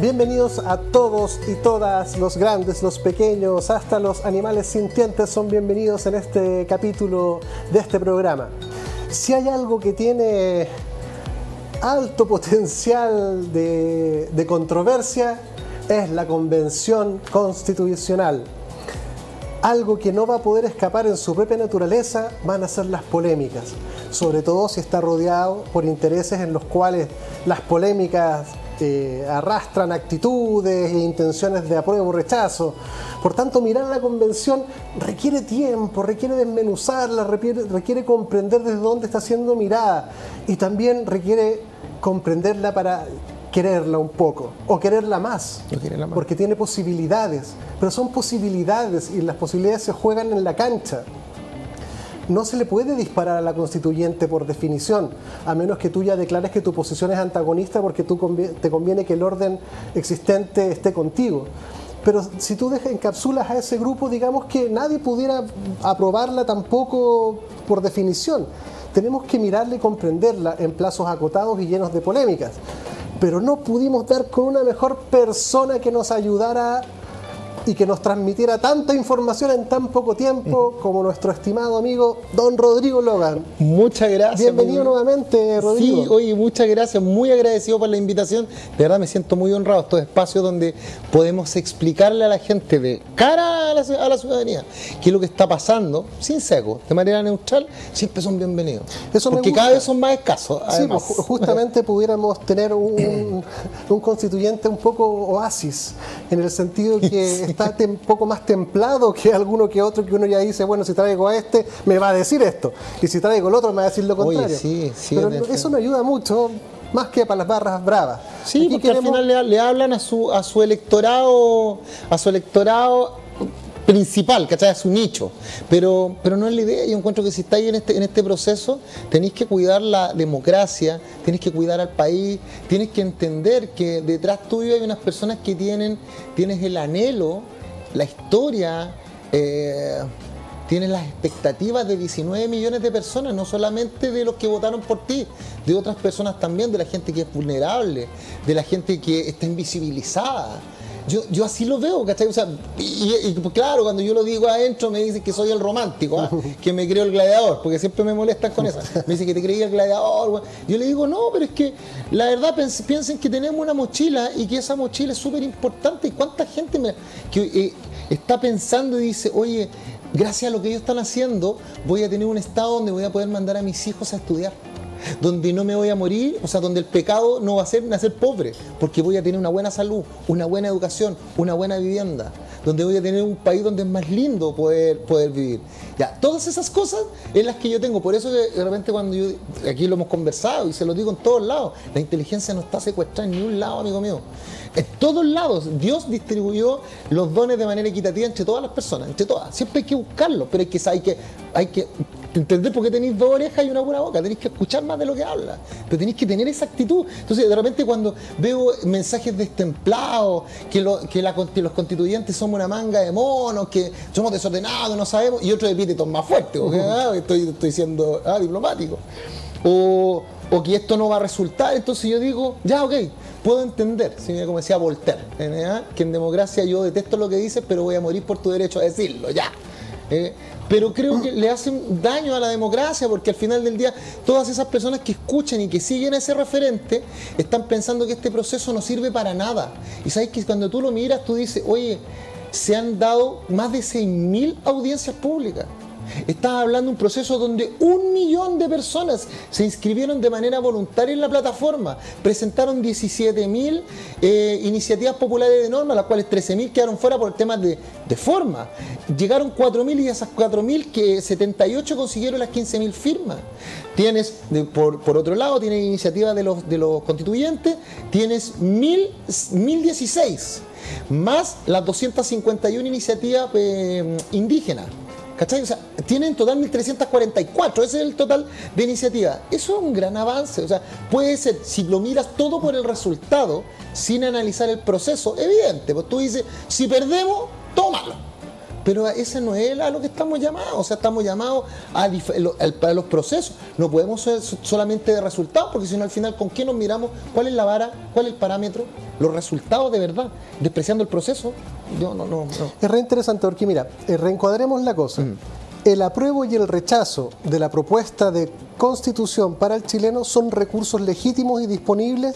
Bienvenidos a todos y todas, los grandes, los pequeños, hasta los animales sintientes son bienvenidos en este capítulo de este programa. Si hay algo que tiene alto potencial de controversia, es la Convención Constitucional. Algo que no va a poder escapar en su propia naturaleza van a ser las polémicas, sobre todo si está rodeado por intereses en los cuales las polémicas arrastran actitudes e intenciones de apruebo o rechazo. Por tanto, mirar la convención requiere tiempo, requiere desmenuzarla, requiere comprender desde dónde está siendo mirada y también requiere comprenderla para quererla un poco o quererla más, porque tiene posibilidades, pero son posibilidades y las posibilidades se juegan en la cancha. No se le puede disparar a la constituyente por definición, a menos que tú ya declares que tu posición es antagonista porque te conviene que el orden existente esté contigo. Pero si tú encapsulas a ese grupo, digamos que nadie pudiera aprobarla tampoco por definición. Tenemos que mirarla y comprenderla en plazos acotados y llenos de polémicas. Pero no pudimos dar con una mejor persona que nos ayudara y que nos transmitiera tanta información en tan poco tiempo como nuestro estimado amigo don Rodrigo Logan. Muchas gracias. Bienvenido nuevamente, Rodrigo. Sí, oye, muchas gracias, muy agradecido por la invitación. De verdad me siento muy honrado. Estos espacios donde podemos explicarle a la gente de cara a la ciudadanía qué es lo que está pasando, sin seco, de manera neutral, siempre son bienvenidos. Eso porque cada vez son más escasos. Sí, pues, justamente pudiéramos tener un constituyente un poco oasis, en el sentido que está un poco más templado que alguno que otro, que uno ya dice, bueno, si traigo a este me va a decir esto, y si traigo el otro me va a decir lo contrario. Oye, sí, pero eso no ayuda mucho, más que para las barras bravas. Sí, aquí porque al final le hablan a su electorado, principal, ¿cachai? A su nicho, pero no es la idea. Yo encuentro que si estáis en este proceso, tenéis que cuidar la democracia, tenéis que cuidar al país, tienes que entender que detrás tuyo hay unas personas que tienes el anhelo, la historia, tienes las expectativas de 19 millones de personas, no solamente de los que votaron por ti, de otras personas también, de la gente que es vulnerable, de la gente que está invisibilizada. Yo así lo veo, ¿cachai? O sea, y claro, cuando yo lo digo adentro me dicen que soy el romántico, que me creo el gladiador, porque siempre me molestan con eso. Me dicen que te creí el gladiador. Yo le digo, no, pero es que la verdad piensen que tenemos una mochila y que esa mochila es súper importante. ¿Y cuánta gente está pensando y dice, oye, gracias a lo que ellos están haciendo, voy a tener un estado donde voy a poder mandar a mis hijos a estudiar? Donde no me voy a morir, o sea, donde el pecado no va a ser nacer pobre, porque voy a tener una buena salud, una buena educación, una buena vivienda, donde voy a tener un país donde es más lindo poder vivir. Ya, todas esas cosas es las que yo tengo. Por eso que de repente cuando aquí lo hemos conversado y se lo digo en todos lados, la inteligencia no está secuestrada en ni un lado, amigo mío. En todos lados, Dios distribuyó los dones de manera equitativa entre todas las personas, entre todas. Siempre hay que buscarlo, pero hay que entender por qué tenéis dos orejas y una pura boca. Tenéis que escuchar más de lo que habla, pero tenéis que tener esa actitud. Entonces, de repente cuando veo mensajes destemplados, que los constituyentes somos una manga de monos, que somos desordenados, no sabemos, y otros epítetos más fuertes, porque estoy siendo diplomático. O que esto no va a resultar, entonces yo digo, ya, ok, puedo entender, como decía Voltaire, que en democracia yo detesto lo que dices, pero voy a morir por tu derecho a decirlo, ya. Pero creo que le hacen daño a la democracia, porque al final del día todas esas personas que escuchan y que siguen a ese referente están pensando que este proceso no sirve para nada. Y sabes que cuando tú lo miras, tú dices, oye, se han dado más de 6.000 audiencias públicas. Estás hablando de un proceso donde 1 millón de personas se inscribieron de manera voluntaria en la plataforma, presentaron 17.000 iniciativas populares de norma, las cuales 13.000 quedaron fuera por temas de forma. Llegaron 4.000 y de esas 4.000 que 78 consiguieron las 15.000 firmas. Tienes, por otro lado, tienes iniciativas de los constituyentes, tienes 1.016, más las 251 iniciativas indígenas. ¿Cachai? O sea, tienen en total 1.344, ese es el total de iniciativas. Eso es un gran avance. O sea, puede ser, si lo miras todo por el resultado, sin analizar el proceso, evidente. Pues tú dices, si perdemos, tómalo. Pero ese no es a lo que estamos llamados. O sea, estamos llamados a los procesos. No podemos ser solamente de resultados, porque si no, al final, ¿con qué nos miramos? ¿Cuál es la vara? ¿Cuál es el parámetro? Los resultados de verdad. Despreciando el proceso. Yo no. Es re interesante porque, mira, reencuadremos la cosa. El apruebo y el rechazo de la propuesta de constitución para el chileno son recursos legítimos y disponibles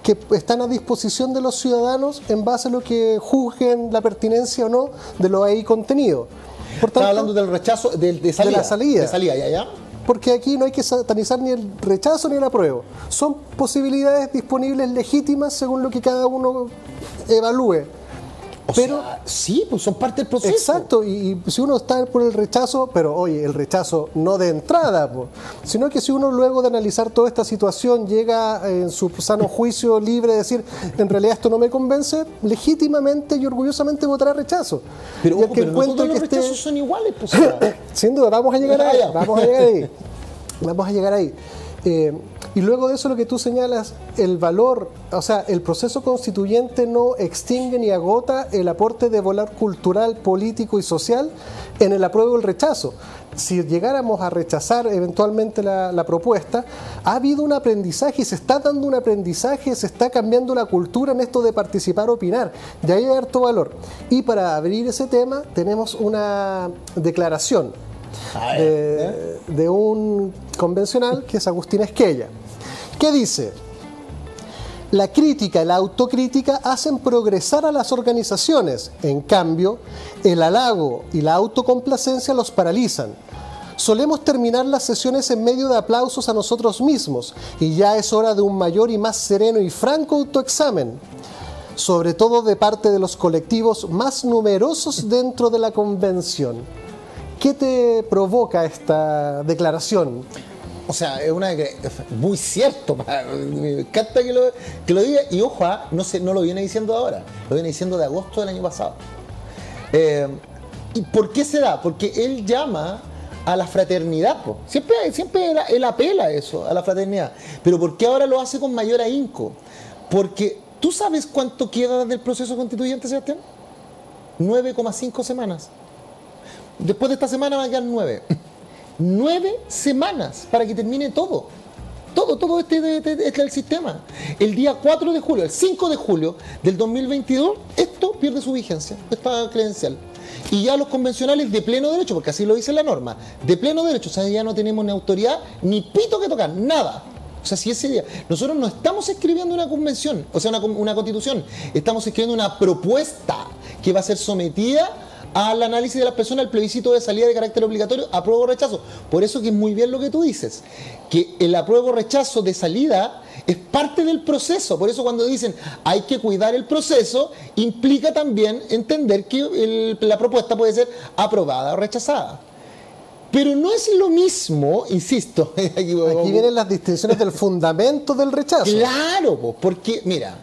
que están a disposición de los ciudadanos en base a lo que juzguen la pertinencia o no de lo ahí contenido. Por tanto, estaba hablando del rechazo, de salida. De la salida. De salida, ya. Porque aquí no hay que satanizar ni el rechazo ni el apruebo. Son posibilidades disponibles legítimas según lo que cada uno evalúe. Pero sí, pues son parte del proceso. Exacto, y si uno está por el rechazo, pero oye, el rechazo no de entrada, sino que si uno luego de analizar toda esta situación llega en su sano juicio libre de decir, en realidad esto no me convence, legítimamente y orgullosamente votará rechazo. Pero, y ojo, pero no todos los rechazos son iguales, pues. Sin duda, vamos a llegar ahí. Y luego de eso lo que tú señalas, el valor, o sea, el proceso constituyente no extingue ni agota el aporte de valor cultural, político y social en el apruebo o el rechazo. Si llegáramos a rechazar eventualmente la propuesta, ha habido un aprendizaje y se está dando un aprendizaje, se está cambiando la cultura en esto de participar, opinar. De ahí hay harto valor. Y para abrir ese tema tenemos una declaración de un convencional que es Agustín Esquella, que dice: la crítica y la autocrítica hacen progresar a las organizaciones, en cambio, el halago y la autocomplacencia los paralizan. Solemos terminar las sesiones en medio de aplausos a nosotros mismos, y ya es hora de un mayor y más sereno y franco autoexamen, sobre todo de parte de los colectivos más numerosos dentro de la convención. ¿Qué te provoca declaración? O sea, es una muy cierto. Me encanta que lo diga. Y ojo, no lo viene diciendo ahora, lo viene diciendo de agosto del año pasado. ¿Y por qué se da? Porque él llama a la fraternidad. Siempre él apela a eso, a la fraternidad. Pero ¿por qué ahora lo hace con mayor ahínco? Porque ¿tú sabes cuánto queda del proceso constituyente, Sebastián? 9,5 semanas. Después de esta semana van a quedar 9. 9 semanas para que termine todo. Todo este el sistema. El día 4 de julio, el 5 de julio del 2022, esto pierde su vigencia, esta credencial. Y ya los convencionales de pleno derecho, porque así lo dice la norma, de pleno derecho, o sea, ya no tenemos ni autoridad ni pito que tocar, nada. O sea, si ese día, nosotros no estamos escribiendo una convención, o sea, una constitución, estamos escribiendo una propuesta que va a ser sometida al análisis de las personas, al plebiscito de salida de carácter obligatorio, apruebo o rechazo. Por eso que es muy bien lo que tú dices, que el apruebo o rechazo de salida es parte del proceso. Por eso cuando dicen hay que cuidar el proceso, implica también entender que la propuesta puede ser aprobada o rechazada. Pero no es lo mismo, insisto. Aquí vienen las distinciones del fundamento del rechazo. Claro, porque, mira,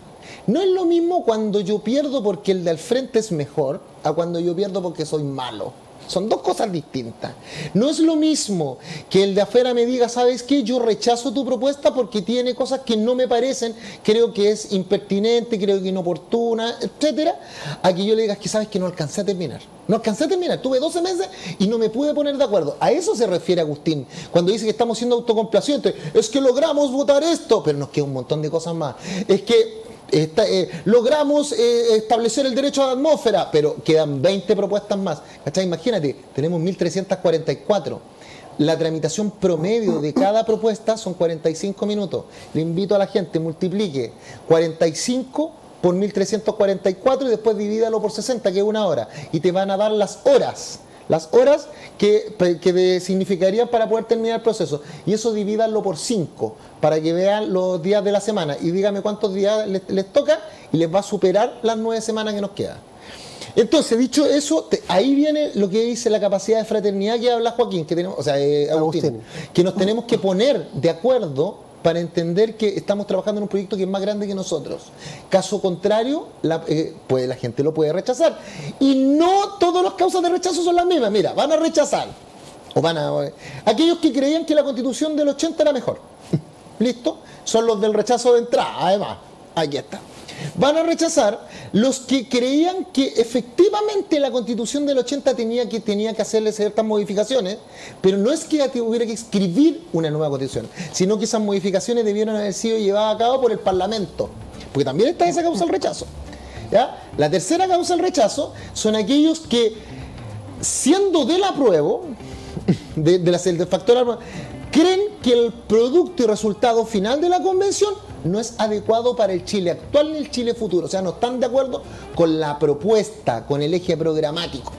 no es lo mismo cuando yo pierdo porque el de al frente es mejor a cuando yo pierdo porque soy malo. Son dos cosas distintas. No es lo mismo que el de afuera me diga, ¿sabes qué? Yo rechazo tu propuesta porque tiene cosas que no me parecen, creo que es impertinente, creo que es inoportuna, etcétera, a que yo le diga que sabes que no alcancé a terminar. No alcancé a terminar, tuve 12 meses y no me pude poner de acuerdo. A eso se refiere Agustín, cuando dice que estamos siendo autocomplacientes. Es que logramos votar esto, pero nos queda un montón de cosas más. Es que logramos establecer el derecho a la atmósfera, pero quedan 20 propuestas más. ¿Cachai? Imagínate, tenemos 1.344. La tramitación promedio de cada propuesta son 45 minutos. Le invito a la gente, multiplique 45 por 1.344 y después divídalo por 60, que es una hora. Y te van a dar las horas. Las horas que significarían para poder terminar el proceso. Y eso divídanlo por 5, para que vean los días de la semana. Y dígame cuántos días les toca y les va a superar las 9 semanas que nos quedan. Entonces, dicho eso, ahí viene lo que dice la capacidad de fraternidad que habla Joaquín, que tenemos, o sea, Agustín, que nos tenemos que poner de acuerdo para entender que estamos trabajando en un proyecto que es más grande que nosotros. Caso contrario, la gente lo puede rechazar. Y no todas las causas de rechazo son las mismas. Mira, van a rechazar. Aquellos que creían que la Constitución del 80 era mejor. ¿Listo? Son los del rechazo de entrada, además. Aquí está. Van a rechazar los que creían que efectivamente la Constitución del 80 tenía que hacerle ciertas modificaciones, pero no es que hubiera que escribir una nueva Constitución, sino que esas modificaciones debieron haber sido llevadas a cabo por el Parlamento, porque también está esa causa del rechazo. ¿Ya? La tercera causa del rechazo son aquellos que, siendo del apruebo, del factor, creen que el producto y resultado final de la convención no es adecuado para el Chile actual ni el Chile futuro. O sea, no están de acuerdo con la propuesta, con el eje programático.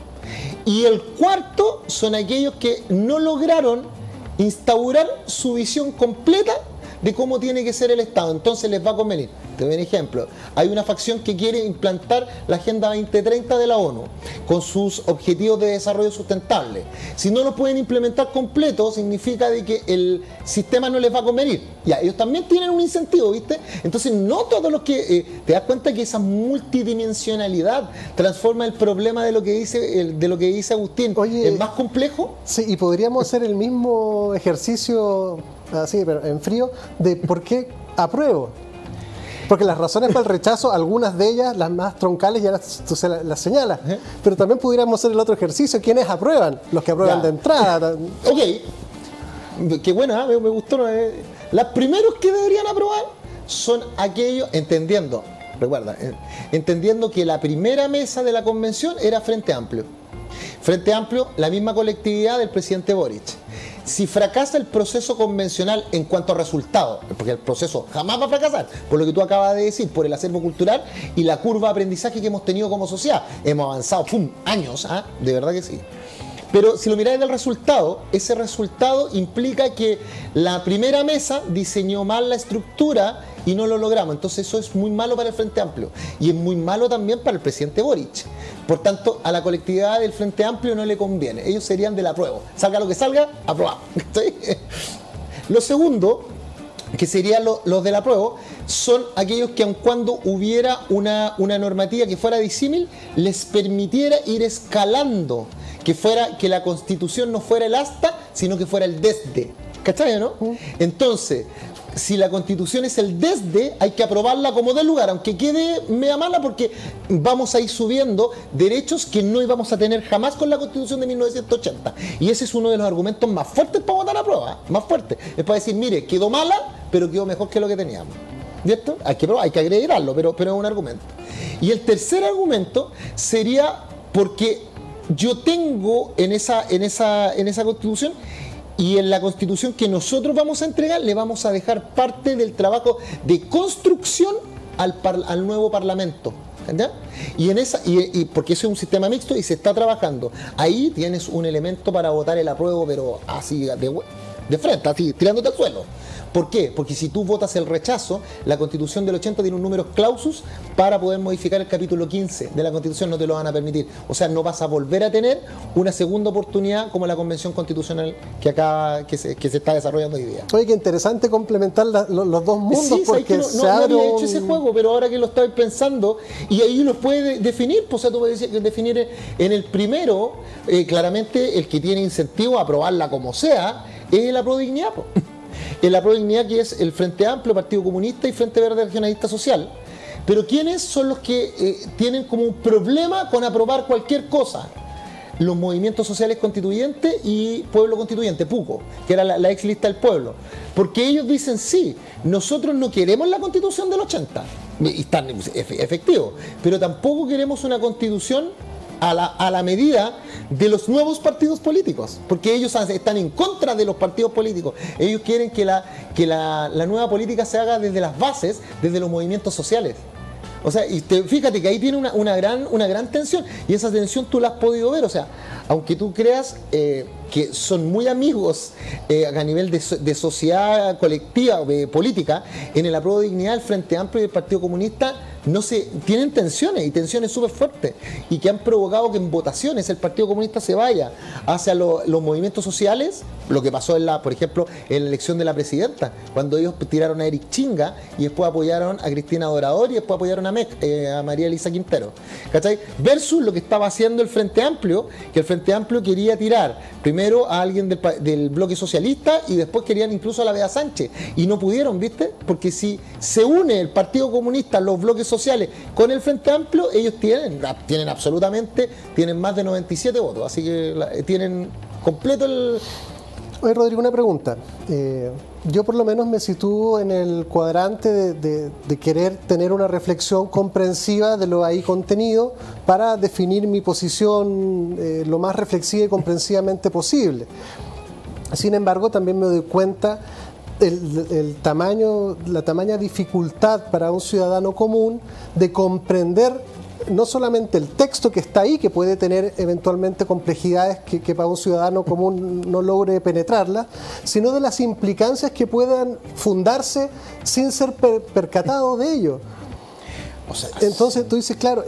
Y el cuarto son aquellos que no lograron instaurar su visión completa de cómo tiene que ser el Estado. Entonces les va a convenir. Te doy un ejemplo. Hay una facción que quiere implantar la Agenda 2030 de la ONU con sus objetivos de desarrollo sustentable. Si no lo pueden implementar completo, significa de que el sistema no les va a convenir. Ya, ellos también tienen un incentivo, ¿viste? Entonces no todos los que... te das cuenta que esa multidimensionalidad transforma el problema de lo que dice Agustín. Oye, ¿es más complejo? Sí, y podríamos hacer el mismo ejercicio, así, pero en frío, de por qué apruebo. Porque las razones para el rechazo, algunas de ellas, las más troncales, ya tú las señalas. Pero también pudiéramos hacer el otro ejercicio. ¿Quiénes aprueban? Los que aprueban de entrada. Ok. Qué buena, me gustó. Los primeros que deberían aprobar son aquellos, entendiendo que la primera mesa de la convención era Frente Amplio. Frente Amplio, la misma colectividad del presidente Boric. Si fracasa el proceso convencional en cuanto a resultados, porque el proceso jamás va a fracasar, por lo que tú acabas de decir, por el acervo cultural y la curva de aprendizaje que hemos tenido como sociedad. Hemos avanzado, años, de verdad que sí. Pero si lo miráis del resultado, ese resultado implica que la primera mesa diseñó mal la estructura y no lo logramos. Entonces eso es muy malo para el Frente Amplio y es muy malo también para el presidente Boric. Por tanto, a la colectividad del Frente Amplio no le conviene. Ellos serían del apruebo. Salga lo que salga, aprobamos. Lo segundo, que serían los del apruebo, son aquellos que aun cuando hubiera una normativa que fuera disímil, les permitiera ir escalando, que la Constitución no fuera el hasta, sino que fuera el desde. ¿Cachai, no? Entonces, si la Constitución es el desde, hay que aprobarla como del lugar, aunque quede media mala, porque vamos a ir subiendo derechos que no íbamos a tener jamás con la Constitución de 1980. Y ese es uno de los argumentos más fuertes para votar a prueba, más fuerte. Es para decir, mire, quedó mala, pero quedó mejor que lo que teníamos. ¿Cierto? Hay que agregarlo, pero es un argumento. Y el tercer argumento sería porque yo tengo en esa Constitución, y en la Constitución que nosotros vamos a entregar, le vamos a dejar parte del trabajo de construcción al nuevo Parlamento. ¿Entendés? Y porque eso es un sistema mixto y se está trabajando. Ahí tienes un elemento para votar el apruebo, pero así de frente, así, tirándote al suelo. ¿Por qué? Porque si tú votas el rechazo, la Constitución del 80 tiene un número clausus para poder modificar el capítulo 15 de la Constitución, no te lo van a permitir. O sea, no vas a volver a tener una segunda oportunidad como la Convención Constitucional que se está desarrollando hoy día. Oye, qué interesante complementar los dos mundos, sí, porque no había hecho ese juego, pero ahora que lo estoy pensando, y ahí los puedes definir, pues, o sea, tú puedes definir en el primero, claramente el que tiene incentivo a aprobarla como sea, es el Aprodignidad, pues. El Aprodignidad, que es el Frente Amplio, Partido Comunista y Frente Verde Regionalista Social. Pero ¿quiénes son los que tienen como un problema con aprobar cualquier cosa? Los movimientos sociales constituyentes y Pueblo Constituyente, PUCO, que era la ex lista del pueblo. Porque ellos dicen, sí, nosotros no queremos la Constitución del 80, y están efectivos, pero tampoco queremos una Constitución a la medida de los nuevos partidos políticos, porque ellos están en contra de los partidos políticos. Ellos quieren que la nueva política se haga desde las bases, desde los movimientos sociales. O sea, fíjate que ahí tiene una gran tensión, y esa tensión tú la has podido ver. O sea, aunque tú creas que son muy amigos a nivel de sociedad colectiva, política, en el Aprodignidad, el Frente Amplio y el Partido Comunista no se tienen tensiones y tensiones súper fuertes y que han provocado que en votaciones el Partido Comunista se vaya hacia los movimientos sociales, lo que pasó por ejemplo, en la elección de la presidenta, cuando ellos tiraron a Eric Chinga y después apoyaron a Cristina Dorador y después apoyaron a María Elisa Quintero, ¿cachai? Versus lo que estaba haciendo el Frente Amplio, que el Frente Amplio quería tirar primero a alguien del bloque socialista y después querían incluso a la Bea Sánchez y no pudieron, ¿viste? Porque si se une el Partido Comunista, los bloques sociales con el Frente Amplio, ellos tienen más de 97 votos, así que tienen completo el... Oye, Rodrigo, una pregunta. Yo por lo menos me sitúo en el cuadrante de querer tener una reflexión comprensiva de lo ahí contenido para definir mi posición lo más reflexiva y comprensivamente posible. Sin embargo, también me doy cuenta la tamaña dificultad para un ciudadano común de comprender no solamente el texto que está ahí, que puede tener eventualmente complejidades que para un ciudadano común no logre penetrarlas, sino de las implicancias que puedan fundarse sin ser percatado de ello. O sea, entonces tú dices, claro,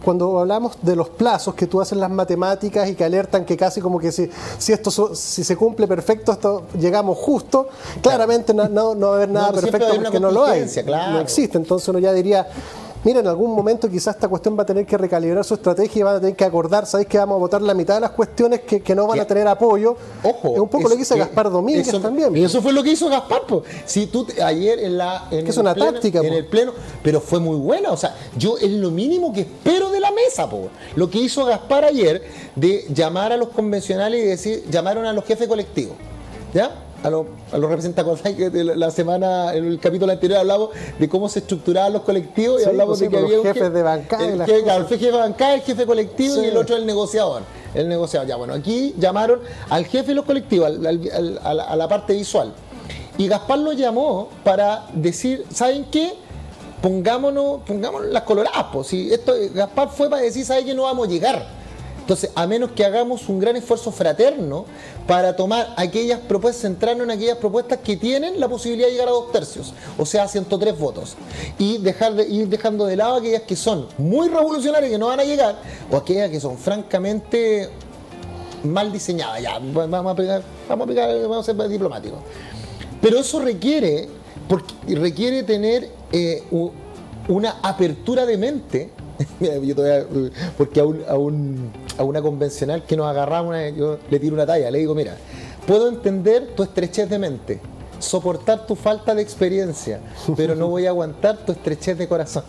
cuando hablamos de los plazos, que tú haces las matemáticas y que alertan que casi como que si se cumple perfecto, llegamos justo, claramente no va a haber nada perfecto porque no lo hay, claro. No existe, entonces uno ya diría... Mira, en algún momento quizás esta cuestión va a tener que recalibrar su estrategia y van a tener que acordar, ¿sabéis que vamos a votar la mitad de las cuestiones que no van a tener apoyo? Ojo, es un poco lo que hizo Gaspar Domínguez también. Y eso fue lo que hizo Gaspar, pues. Si tú ayer en es una táctica, en el pleno, pero fue muy buena, o sea, yo es lo mínimo que espero de la mesa, po. Lo que hizo Gaspar ayer de llamar a los convencionales y decir, llamaron a los jefes colectivos, ¿ya? A los representantes, que la semana, en el capítulo anterior hablamos de cómo se estructuraban los colectivos y hablamos de que había los jefes de bancada. El jefe de bancada, el jefe colectivo y el otro el negociador. El negociador. Ya, bueno, aquí llamaron al jefe de los colectivos, a la parte visual. Y Gaspar lo llamó para decir, ¿saben qué? Pongámonos las coloradas. Pues. Si Gaspar fue para decir, ¿saben qué? No vamos a llegar. Entonces, a menos que hagamos un gran esfuerzo fraterno para tomar aquellas propuestas, centrarnos en aquellas propuestas que tienen la posibilidad de llegar a 2/3, o sea, 103 votos, y ir dejando de lado aquellas que son muy revolucionarias que no van a llegar, o aquellas que son francamente mal diseñadas. Ya, vamos a ser diplomáticos. Pero eso requiere tener una apertura de mente. Mira, porque a una convencional que nos agarramos, yo le tiro una talla, le digo, mira, puedo entender tu estrechez de mente, soportar tu falta de experiencia, pero no voy a aguantar tu estrechez de corazón.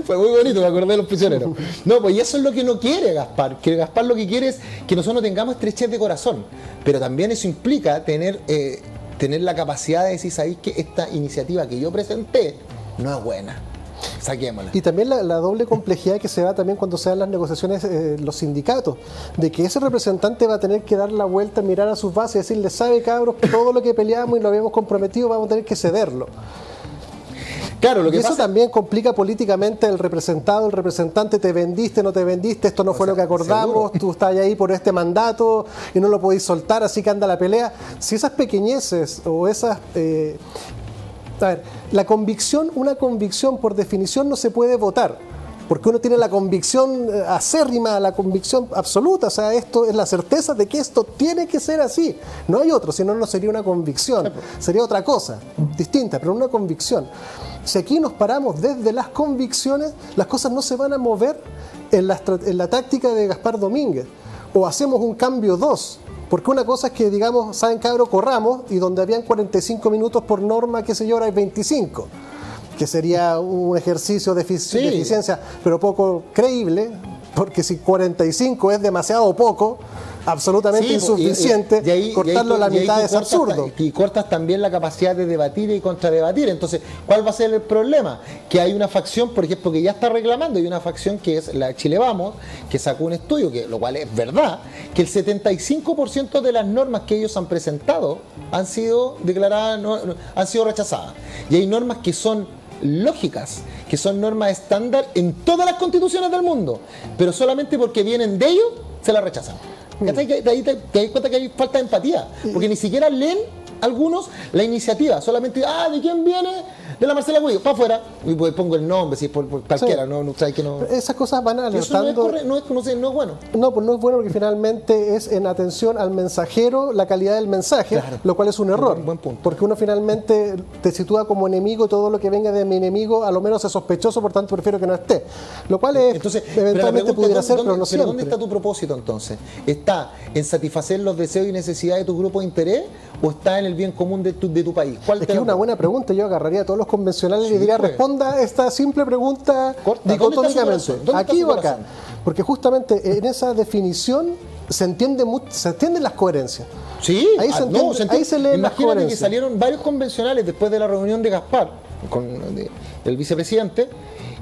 Fue muy bonito, me acordé de los prisioneros. No, pues y eso es lo que no quiere Gaspar, que Gaspar lo que quiere es que nosotros no tengamos estrechez de corazón, pero también eso implica tener la capacidad de decir, ¿sabéis que esta iniciativa que yo presenté no es buena? Saquémosla. Y también la doble complejidad que se da también cuando se dan las negociaciones los sindicatos, de que ese representante va a tener que dar la vuelta, mirar a sus bases y decirle, sabe cabros, todo lo que peleamos y lo habíamos comprometido vamos a tener que cederlo. Claro, lo que eso también complica políticamente el representante, te vendiste, no te vendiste, esto no fue lo que acordamos, tú estás ahí por este mandato y no lo podéis soltar, así que anda la pelea. Si esas pequeñeces o esas... a ver, una convicción por definición no se puede votar, porque uno tiene la convicción acérrima, la convicción absoluta, o sea, esto es la certeza de que esto tiene que ser así, no hay otro, si no, no sería una convicción, sería otra cosa, distinta, pero una convicción. Si aquí nos paramos desde las convicciones, las cosas no se van a mover en la táctica de Gaspar Domínguez, o hacemos un cambio 2. Porque una cosa es que, digamos, saben cabro, corramos, y donde habían 45 minutos por norma, qué sé yo, ahora hay 25, que sería un ejercicio de eficiencia, pero poco creíble, porque si 45 es demasiado poco, absolutamente insuficiente, cortarlo a la mitad es absurdo. Y cortas también la capacidad de debatir y contradebatir. Entonces, ¿cuál va a ser el problema? Que hay una facción, por ejemplo, que ya está reclamando, y una facción que es la Chile Vamos, que sacó un estudio, lo cual es verdad, que el 75% de las normas que ellos han presentado han sido declaradas, han sido rechazadas. Y hay normas que son lógicas, que son normas estándar en todas las constituciones del mundo, pero solamente porque vienen de ellos, se las rechazan. De ahí te das cuenta que hay falta de empatía, porque ni siquiera leen algunos la iniciativa, solamente, ¿de quién viene? de la Marcela Cubillos, para afuera, y pues pongo el nombre, si es por cualquiera, sí. No sabes que no. Esas cosas van alertando. Eso no es bueno. No, pues no es bueno porque finalmente es en atención al mensajero la calidad del mensaje, claro. Lo cual es un error. Buen punto. Porque uno finalmente te sitúa como enemigo, todo lo que venga de mi enemigo a lo menos es sospechoso, por tanto prefiero que no esté. Lo cual es, entonces, eventualmente pudiera ser, pero no siempre. ¿Dónde está tu propósito entonces? ¿Está en satisfacer los deseos y necesidades de tu grupo de interés o está en el bien común de tu país? ¿Cuál es que es una buena pregunta. Yo agarraría a todos los convencionales y les diría, responda esta simple pregunta dicotómicamente. ¿Aquí o acá? Porque justamente en esa definición se entienden las coherencias. Sí, ahí se lee. Imagínate que salieron varios convencionales después de la reunión de Gaspar, el vicepresidente,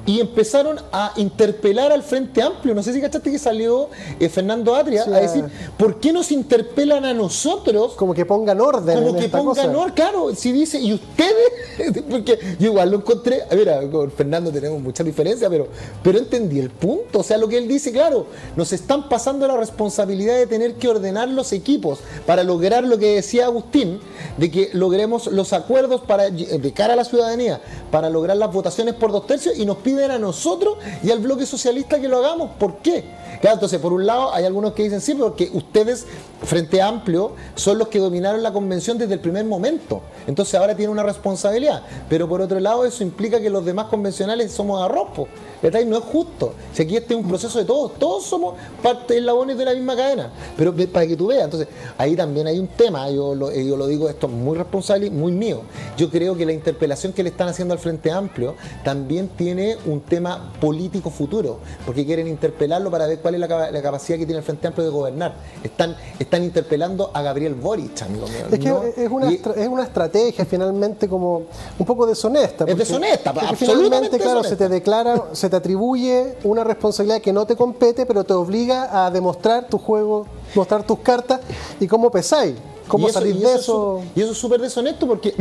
y empezaron a interpelar al Frente Amplio. No sé si cachaste que salió Fernando Atria a decir, ¿por qué nos interpelan a nosotros? Como que pongan orden. Como que pongan orden, claro, si dice, ¿y ustedes? Porque yo igual lo encontré, a ver, con Fernando tenemos muchas diferencias, pero entendí el punto. O sea, lo que él dice, claro, nos están pasando la responsabilidad de tener que ordenar los equipos para lograr lo que decía Agustín, de que logremos los acuerdos de cara a la ciudadanía, para lograr las votaciones por 2/3, y nos piden a nosotros y al bloque socialista que lo hagamos. ¿Por qué? Claro, entonces, por un lado, hay algunos que dicen sí, porque ustedes, Frente Amplio, son los que dominaron la convención desde el primer momento. Entonces, ahora tienen una responsabilidad. Pero por otro lado, eso implica que los demás convencionales somos arropos. ¿Verdad? Y no es justo. Si aquí este es un proceso de todos, todos somos parte eslabones de la misma cadena. Pero para que tú veas, entonces, ahí también hay un tema, yo lo digo, esto es muy responsable y muy mío. Yo creo que la interpelación que le están haciendo al Frente Amplio también tiene un tema político futuro, porque quieren interpelarlo para ver cuál es la capacidad que tiene el Frente Amplio de gobernar. Están interpelando a Gabriel Boric, amigo mío. Es que ¿no? es una estrategia finalmente como un poco deshonesta. Es deshonesta, absolutamente finalmente, claro, deshonesta. se te atribuye una responsabilidad que no te compete, pero te obliga a demostrar tu juego, mostrar tus cartas y cómo pesáis. ¿Cómo salir de eso? Y eso es súper deshonesto porque,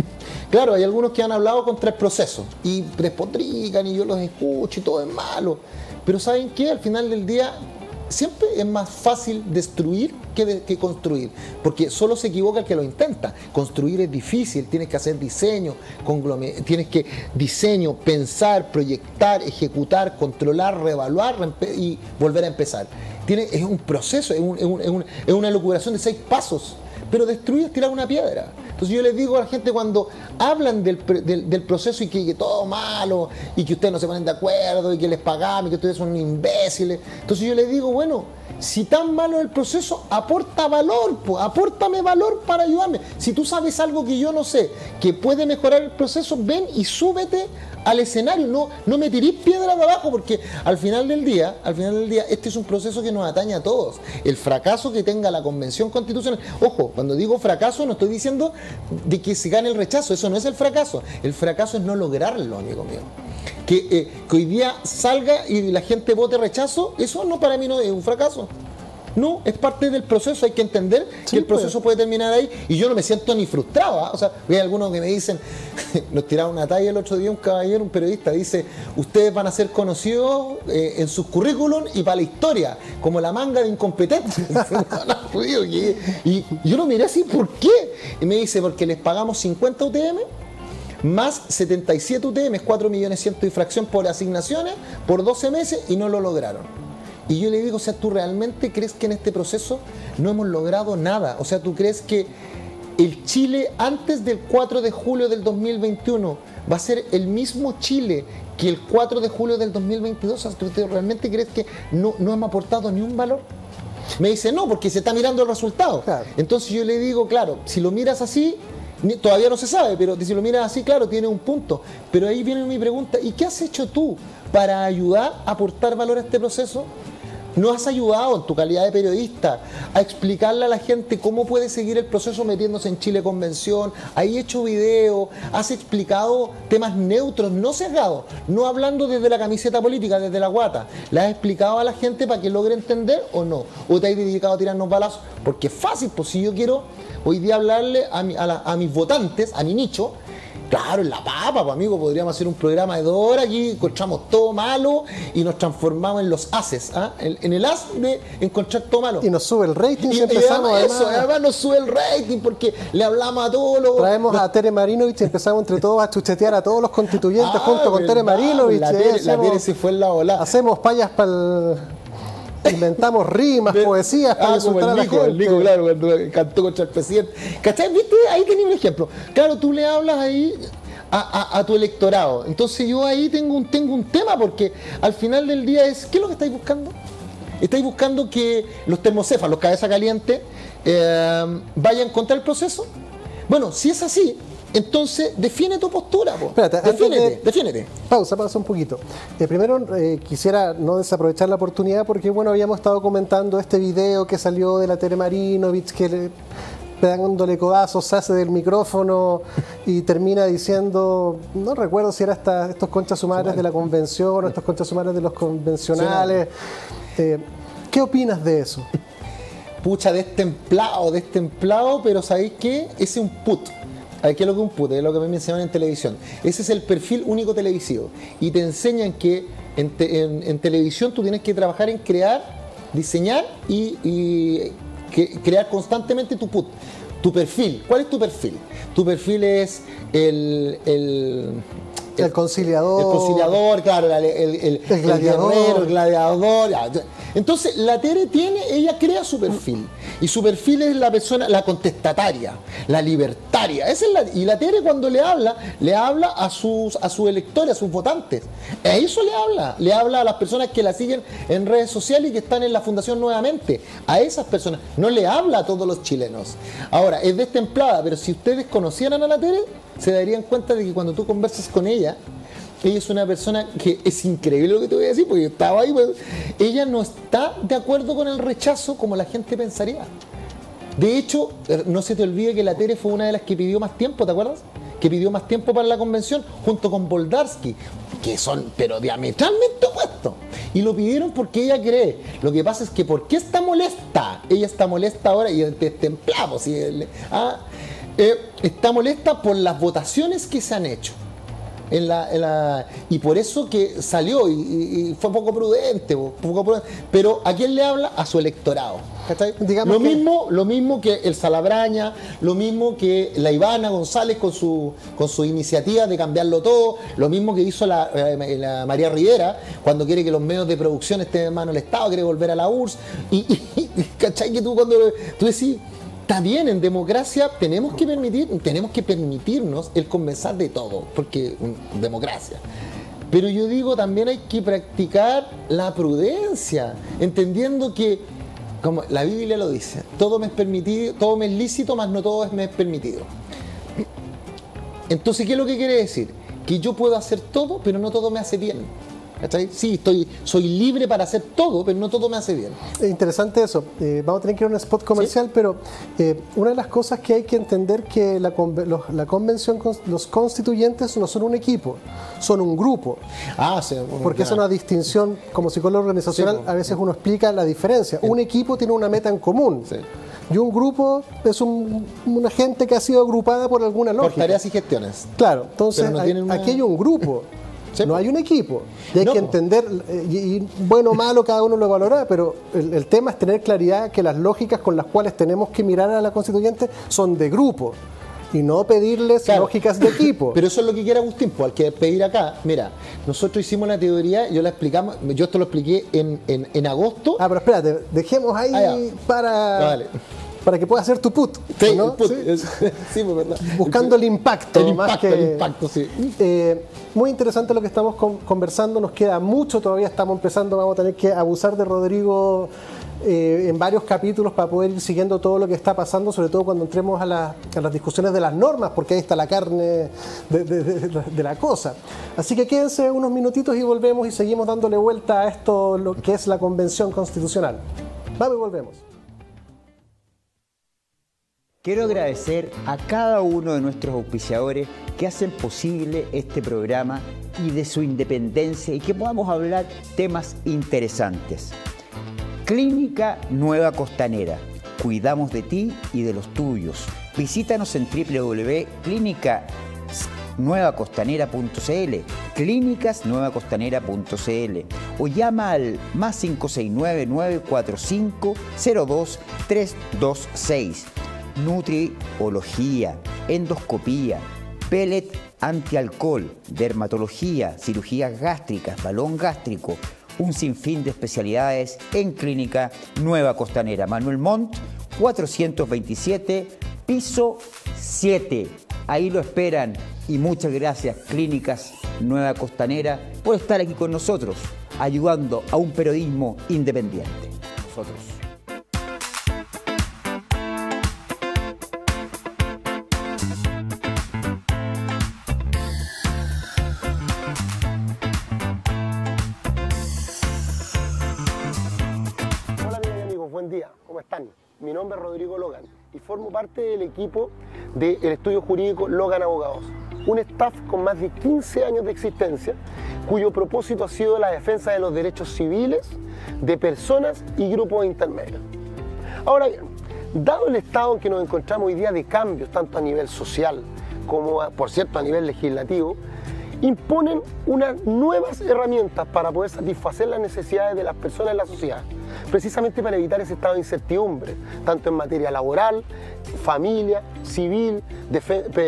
claro, hay algunos que han hablado contra el proceso y despotrican y yo los escucho y todo es malo. Pero ¿saben qué? Al final del día siempre es más fácil destruir que construir, porque solo se equivoca el que lo intenta. Construir es difícil, tienes que hacer diseño, pensar, proyectar, ejecutar, controlar, reevaluar y volver a empezar. Es un proceso, es una locuración de 6 pasos. Pero destruir es tirar una piedra. Entonces yo les digo a la gente cuando hablan del proceso y que todo malo y que ustedes no se ponen de acuerdo y que les pagamos y que ustedes son imbéciles. Entonces yo les digo, bueno, si tan malo es el proceso, aporta valor, apórtame valor para ayudarme. Si tú sabes algo que yo no sé, que puede mejorar el proceso, ven y súbete al escenario, no me tirís piedras de abajo, porque al final del día, este es un proceso que nos atañe a todos. El fracaso que tenga la Convención Constitucional, ojo, cuando digo fracaso no estoy diciendo de que se gane el rechazo, eso no es el fracaso es no lograrlo, amigo mío. Que hoy día salga y la gente vote rechazo, eso no, para mí no es un fracaso. No, es parte del proceso, hay que entender que el proceso puede terminar ahí y yo no me siento ni frustrado, ¿eh? O sea, hay algunos que me dicen, nos tiraron una talla el otro día, un caballero, un periodista, dice, ustedes van a ser conocidos en sus currículum y para la historia, como la manga de incompetentes. Y yo lo miré así, ¿por qué? Y me dice, porque les pagamos 50 UTM, más 77 UTM, 4.100.000 de fracción por asignaciones, por 12 meses y no lo lograron. Y yo le digo, o sea, ¿tú realmente crees que en este proceso no hemos logrado nada? O sea, ¿tú crees que el Chile antes del 4 de julio del 2021 va a ser el mismo Chile que el 4 de julio del 2022? O sea, ¿tú realmente crees que no hemos aportado ni un valor? Me dice, no, porque se está mirando el resultado. Claro. Entonces yo le digo, claro, si lo miras así, todavía no se sabe, pero si lo miras así, claro, tiene un punto. Pero ahí viene mi pregunta, ¿y qué has hecho tú para ayudar a aportar valor a este proceso? ¿No has ayudado en tu calidad de periodista a explicarle a la gente cómo puede seguir el proceso metiéndose en Chile Convención? ¿Has hecho video? ¿Has explicado temas neutros, no sesgados? No hablando desde la camiseta política, desde la guata. ¿Le has explicado a la gente para que logre entender o no? ¿O te has dedicado a tirarnos balazos? Porque es fácil, pues si yo quiero hoy día hablarle a mis votantes, a mi nicho, Claro, en la papa, pues, amigo, podríamos hacer un programa de 2 horas, aquí encontramos todo malo y nos transformamos en los haces, ¿ah? En el as de encontrar todo malo. Y nos sube el rating Y si empezamos, además nos sube el rating porque le hablamos a todos los... Traemos a Tere Marinovich y empezamos entre todos a chuchetear a todos los constituyentes junto con Tere Marinovich. La Tere se fue en la ola. Hacemos payas para el... Inventamos rimas, poesías para insultar a la gente. El Nico, claro, cuando cantó contra el presidente. ¿Cachai? ¿Viste? Ahí tenía un ejemplo. Claro, tú le hablas ahí a tu electorado. Entonces yo ahí tengo un tema porque al final del día es, ¿qué es lo que estáis buscando? ¿Estáis buscando que los termocéfalos, los cabeza caliente, vayan contra el proceso? Bueno, si es así, entonces define tu postura, po. Espérate, defínete. Pausa un poquito. Primero quisiera no desaprovechar la oportunidad porque bueno, habíamos estado comentando este video que salió de la Tere Marinovich que pegándole codazos se hace del micrófono y termina diciendo, no recuerdo si era estos conchas sumares de la convención o estos conchas sumares de los convencionales. ¿Qué opinas de eso? Pucha, destemplado, pero ¿sabéis qué? Ese es un put. A ver, ¿qué es lo que es un put? Es lo que me enseñaron en televisión. Ese es el perfil único televisivo. Y te enseñan que en televisión tú tienes que trabajar en crear, diseñar y crear constantemente tu put. Tu perfil. ¿Cuál es tu perfil? Tu perfil es el conciliador. El conciliador, claro, el gladiador. Guerrero, el gladiador. Entonces, la Tere ella crea su perfil. Y su perfil es la persona, la contestataria, la libertaria. Y la Tere cuando le habla a sus electores, a sus votantes. A eso le habla a las personas que la siguen en redes sociales y que están en la fundación nuevamente. A esas personas. No le habla a todos los chilenos. Ahora, es destemplada, pero si ustedes conocieran a la Tere, se darían cuenta de que cuando tú conversas con ella es una persona que es increíble lo que te voy a decir, porque yo estaba ahí, pues, ella no está de acuerdo con el rechazo como la gente pensaría. De hecho, no se te olvide que la Tere fue una de las que pidió más tiempo, ¿te acuerdas? Que pidió más tiempo para la convención junto con Boldarsky, que son pero diametralmente opuestos. Y lo pidieron porque ella cree. Lo que pasa es que ¿por qué está molesta? Ella está molesta ahora y templamos. Está molesta por las votaciones que se han hecho. Y por eso que salió y fue poco prudente, pero ¿a quién le habla? A su electorado. Lo mismo que el Salabraña, lo mismo que la Ivana González con su iniciativa de cambiarlo todo, lo mismo que hizo la María Rivera cuando quiere que los medios de producción estén en manos del Estado, quiere volver a la URSS ¿cachai? Que tú cuando tú decís, está bien, en democracia tenemos que permitirnos el conversar de todo, porque democracia. Pero yo digo, también hay que practicar la prudencia, entendiendo que, como la Biblia lo dice, todo me es permitido, todo me es lícito, mas no todo me es permitido. Entonces, ¿qué es lo que quiere decir? Que yo puedo hacer todo, pero no todo me hace bien. Sí, soy libre para hacer todo, pero no todo me hace bien. Es interesante eso. Vamos a tener que ir a un spot comercial, ¿sí? Pero una de las cosas que hay que entender que la convención, los constituyentes no son un equipo, son un grupo. Sí. Porque es una distinción, como psicólogo organizacional, sí, a veces uno explica la diferencia. Sí. Un equipo tiene una meta en común. Sí. Y un grupo es una gente que ha sido agrupada por alguna lógica. Por tareas y gestiones. Claro, entonces aquí hay un grupo. Sí. No hay un equipo. Y hay que entender, y bueno o malo cada uno lo valora, pero el tema es tener claridad que las lógicas con las cuales tenemos que mirar a la constituyente son de grupo y no pedirles lógicas de equipo. Pero eso es lo que quiere Agustín, pues al que pedir acá. Mira, nosotros hicimos una teoría, yo esto lo expliqué en agosto. Pero espérate, dejemos ahí para que puedas hacer tu put, sí, ¿no? Put. Sí, pues, verdad. Buscando el impacto. El impacto, sí. Muy interesante lo que estamos conversando, nos queda mucho, todavía estamos empezando, vamos a tener que abusar de Rodrigo en varios capítulos para poder ir siguiendo todo lo que está pasando, sobre todo cuando entremos a las discusiones de las normas, porque ahí está la carne de la cosa. Así que quédense unos minutitos y volvemos y seguimos dándole vuelta a esto, lo que es la Convención Constitucional. Vamos y volvemos. Quiero agradecer a cada uno de nuestros auspiciadores que hacen posible este programa y de su independencia y que podamos hablar temas interesantes. Clínica Nueva Costanera. Cuidamos de ti y de los tuyos. Visítanos en www.clinica nuevacostanera.cl, clínicasnuevacostanera.cl o llama al más 569-945-02-326. Nutriología, endoscopía, pellet antialcohol, dermatología, cirugías gástricas, balón gástrico, un sinfín de especialidades en Clínica Nueva Costanera. Manuel Montt, 427, piso 7. Ahí lo esperan y muchas gracias Clínicas Nueva Costanera por estar aquí con nosotros, ayudando a un periodismo independiente. Nosotros. Buen día, ¿cómo están? Mi nombre es Rodrigo Logan y formo parte del equipo del estudio jurídico Logan Abogados, un staff con más de 15 años de existencia, cuyo propósito ha sido la defensa de los derechos civiles de personas y grupos intermedios. Ahora bien, dado el estado en que nos encontramos hoy día de cambios, tanto a nivel social como, por cierto, a nivel legislativo, imponen unas nuevas herramientas para poder satisfacer las necesidades de las personas en la sociedad, precisamente para evitar ese estado de incertidumbre, tanto en materia laboral, familia, civil,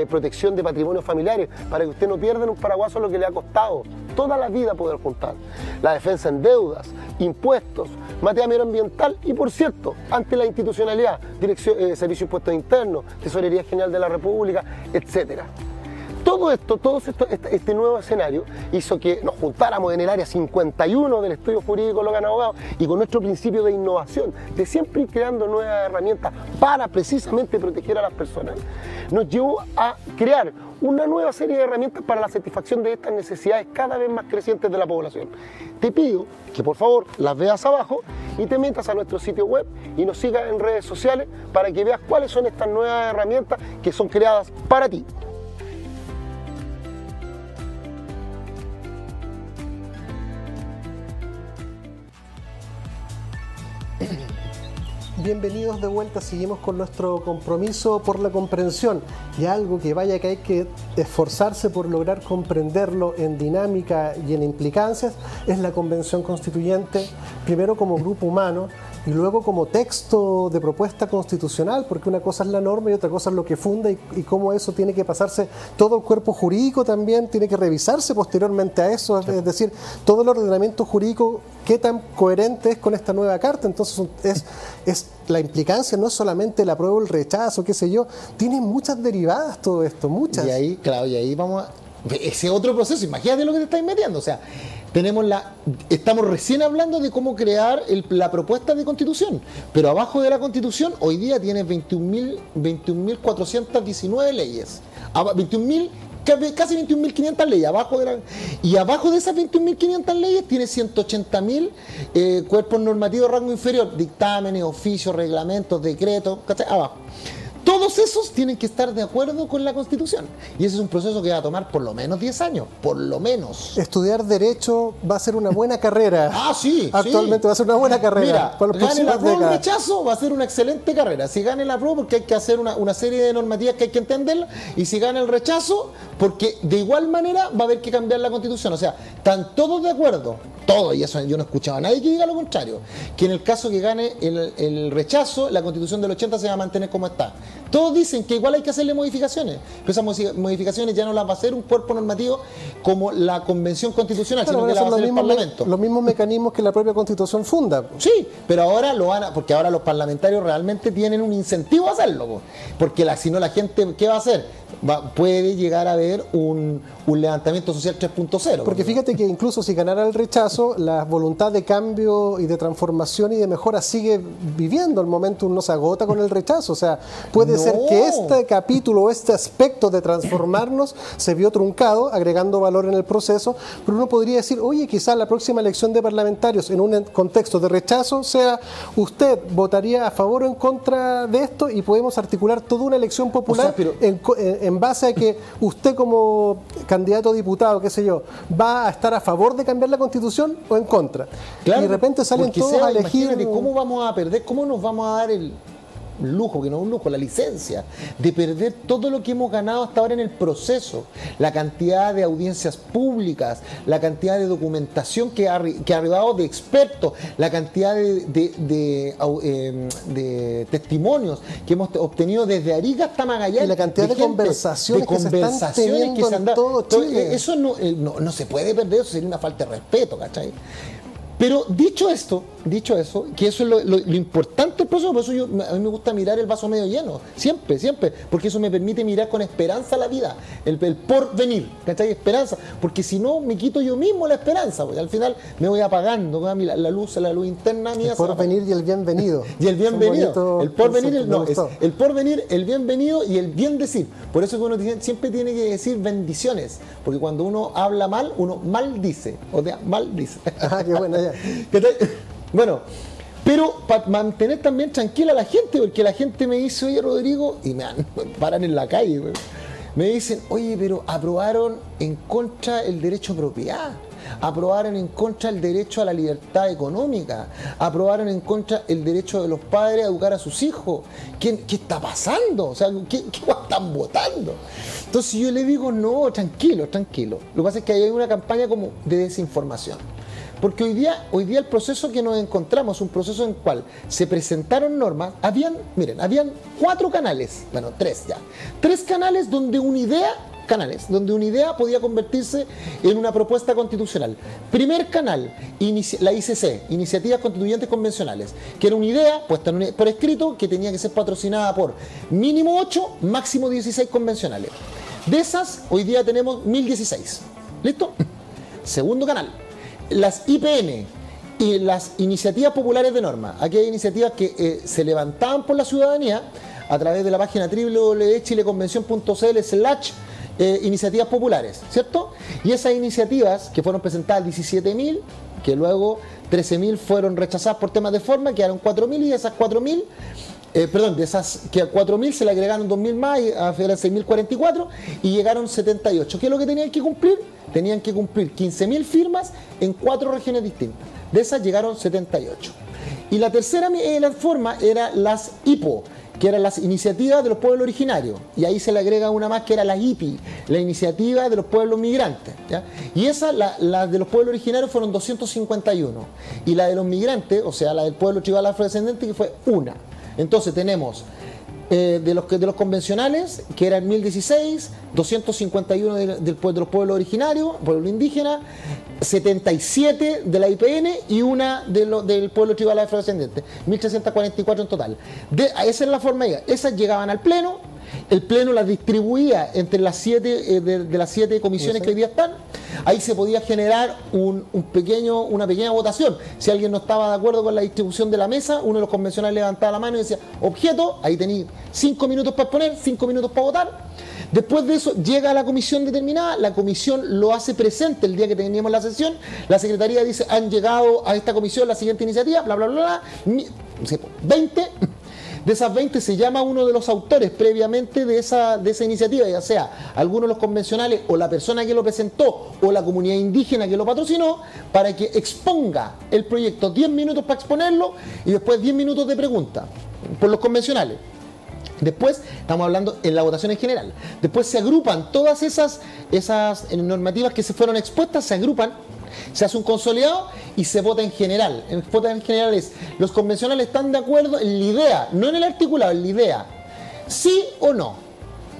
protección de patrimonios familiares, para que usted no pierda en un paraguaso lo que le ha costado toda la vida poder juntar, la defensa en deudas, impuestos, materia medioambiental y, por cierto, ante la institucionalidad, Servicio de Impuestos Internos, Tesorería General de la República, etcétera. Todo este nuevo escenario hizo que nos juntáramos en el área 51 del estudio jurídico Logan Abogados y con nuestro principio de innovación, de siempre ir creando nuevas herramientas para precisamente proteger a las personas, nos llevó a crear una nueva serie de herramientas para la satisfacción de estas necesidades cada vez más crecientes de la población. Te pido que por favor las veas abajo y te metas a nuestro sitio web y nos sigas en redes sociales para que veas cuáles son estas nuevas herramientas que son creadas para ti. Bienvenidos de vuelta, seguimos con nuestro compromiso por la comprensión y algo que vaya que hay que esforzarse por lograr comprenderlo en dinámica y en implicancias es la Convención Constituyente, primero como grupo humano y luego como texto de propuesta constitucional, porque una cosa es la norma y otra cosa es lo que funda y cómo eso tiene que pasarse, todo el cuerpo jurídico también tiene que revisarse posteriormente a eso, es decir, todo el ordenamiento jurídico, qué tan coherente es con esta nueva carta. Entonces es la implicancia no es solamente la prueba o el rechazo, qué sé yo, tiene muchas derivadas todo esto, muchas. Y ahí, claro, y ahí vamos a... Ese otro proceso, imagínate lo que te estáis metiendo, o sea, estamos recién hablando de cómo crear la propuesta de constitución, pero abajo de la constitución hoy día tiene 21.419 leyes, casi 21.500 leyes, y abajo de esas 21.500 leyes tiene 180.000 cuerpos normativos de rango inferior, dictámenes, oficios, reglamentos, decretos, ¿cachai? Abajo. Todos esos tienen que estar de acuerdo con la Constitución. Y ese es un proceso que va a tomar por lo menos 10 años. Por lo menos. Estudiar Derecho va a ser una buena carrera. Sí. Actualmente sí. Va a ser una buena carrera. Mira, para gane la prueba o el rechazo, va a ser una excelente carrera. Si gane la prueba, porque hay que hacer una serie de normativas que hay que entenderla. Y si gana el rechazo, porque de igual manera va a haber que cambiar la Constitución. O sea, están todos de acuerdo. Todos, y eso yo no he escuchado a nadie que diga lo contrario, que en el caso que gane el rechazo, la Constitución del 80 se va a mantener como está. Todos dicen que igual hay que hacerle modificaciones, pero esas modificaciones ya no las va a hacer un cuerpo normativo como la Convención Constitucional, sino que la va a hacer el Parlamento. Los mismos mecanismos que la propia Constitución funda. Sí, pero ahora porque ahora los parlamentarios realmente tienen un incentivo a hacerlo, porque si no la gente, ¿qué va a hacer? Puede llegar a haber un levantamiento social 3.0. Porque fíjate que incluso si ganara el rechazo, la voluntad de cambio y de transformación y de mejora sigue viviendo. El momentum no se agota con el rechazo. O sea, puede ser que este capítulo o este aspecto de transformarnos se vio truncado, agregando valor en el proceso, pero uno podría decir, oye, quizás la próxima elección de parlamentarios en un contexto de rechazo sea, usted votaría a favor o en contra de esto y podemos articular toda una elección popular, o sea, en base a que usted como candidato a diputado, qué sé yo, va a estar a favor de cambiar la Constitución o en contra. Claro, y de repente salen todos a elegir... Imagínate, ¿cómo vamos a perder? ¿Cómo nos vamos a dar lujo, que no es un lujo, la licencia de perder todo lo que hemos ganado hasta ahora en el proceso, la cantidad de audiencias públicas, la cantidad de documentación que ha arribado de expertos, la cantidad de testimonios que hemos obtenido desde Arica hasta Magallanes, y la cantidad de conversaciones que se están teniendo en todo Chile. Eso no se puede perder, eso sería una falta de respeto, ¿cachai? Pero dicho eso, que eso es lo importante del proceso, por eso a mí me gusta mirar el vaso medio lleno, siempre, porque eso me permite mirar con esperanza la vida, el porvenir, ¿cachai? Esperanza, porque si no me quito yo mismo la esperanza, porque al final me voy apagando, la luz interna mía. El porvenir y el bienvenido. Y el bienvenido, el porvenir, el porvenir, el bienvenido y el bien decir. Por eso que uno siempre tiene que decir bendiciones, porque cuando uno habla mal, uno maldice, o sea, maldice. Ah, qué bueno, ya. Bueno, pero para mantener también tranquila a la gente, porque la gente me dice, oye Rodrigo, y me paran en la calle, me dicen, oye, pero aprobaron en contra el derecho a propiedad, aprobaron en contra el derecho a la libertad económica, aprobaron en contra el derecho de los padres a educar a sus hijos. ¿Qué está pasando? O sea, ¿qué están votando? Entonces yo le digo, no, tranquilo. Lo que pasa es que hay una campaña como de desinformación. Porque hoy día el proceso que nos encontramos, un proceso en el cual se presentaron normas, habían 4 canales, bueno, 3 ya, 3 canales donde una idea podía convertirse en una propuesta constitucional. Primer canal, la ICC, Iniciativas Constituyentes Convencionales, que era una idea puesta por escrito que tenía que ser patrocinada por mínimo 8, máximo 16 convencionales. De esas, hoy día tenemos 1016. ¿Listo? Segundo canal, las IPN y las iniciativas populares de norma, aquellas iniciativas que se levantaban por la ciudadanía a través de la página www.chileconvención.cl/iniciativas populares, ¿cierto? Y esas iniciativas que fueron presentadas 17.000, que luego 13.000 fueron rechazadas por temas de forma, quedaron 4.000 y de esas 4.000, de esas que a 4.000 se le agregaron 2.000 más, y eran 6.044 y llegaron 78. ¿Qué es lo que tenían que cumplir? Tenían que cumplir 15.000 firmas en 4 regiones distintas. De esas llegaron 78. Y la tercera forma era las IPO, que eran las iniciativas de los pueblos originarios. Y ahí se le agrega una más que era la IPI, la iniciativa de los pueblos migrantes, ¿ya? Y esa, la de los pueblos originarios fueron 251. Y la de los migrantes, o sea, la del pueblo tribal afrodescendente, que fue una. Entonces tenemos de los convencionales, que eran 1016, 251 de los pueblos originarios, pueblo indígena, 77 de la IPN y una del pueblo tribal afrodescendente, 1344 en total. Esa es la forma, esas llegaban al pleno, el pleno las distribuía entre las 7 de las 7 comisiones que hoy día están. Ahí se podía generar una pequeña votación. Si alguien no estaba de acuerdo con la distribución de la mesa, uno de los convencionales levantaba la mano y decía, objeto, ahí tenéis 5 minutos para exponer, 5 minutos para votar. Después de eso llega a la comisión determinada, la comisión lo hace presente el día que teníamos la sesión, la secretaría dice, han llegado a esta comisión la siguiente iniciativa, bla, bla, bla, bla, 20. De esas 20 se llama uno de los autores previamente de esa iniciativa, ya sea alguno de los convencionales o la persona que lo presentó o la comunidad indígena que lo patrocinó, para que exponga el proyecto, 10 minutos para exponerlo y después 10 minutos de pregunta por los convencionales. Después, estamos hablando en la votación en general, después se agrupan todas esas normativas que se fueron expuestas, se agrupan, se hace un consolidado y se vota en general. El voto en general es, los convencionales están de acuerdo en la idea, no en el articulado, en la idea. ¿Sí o no?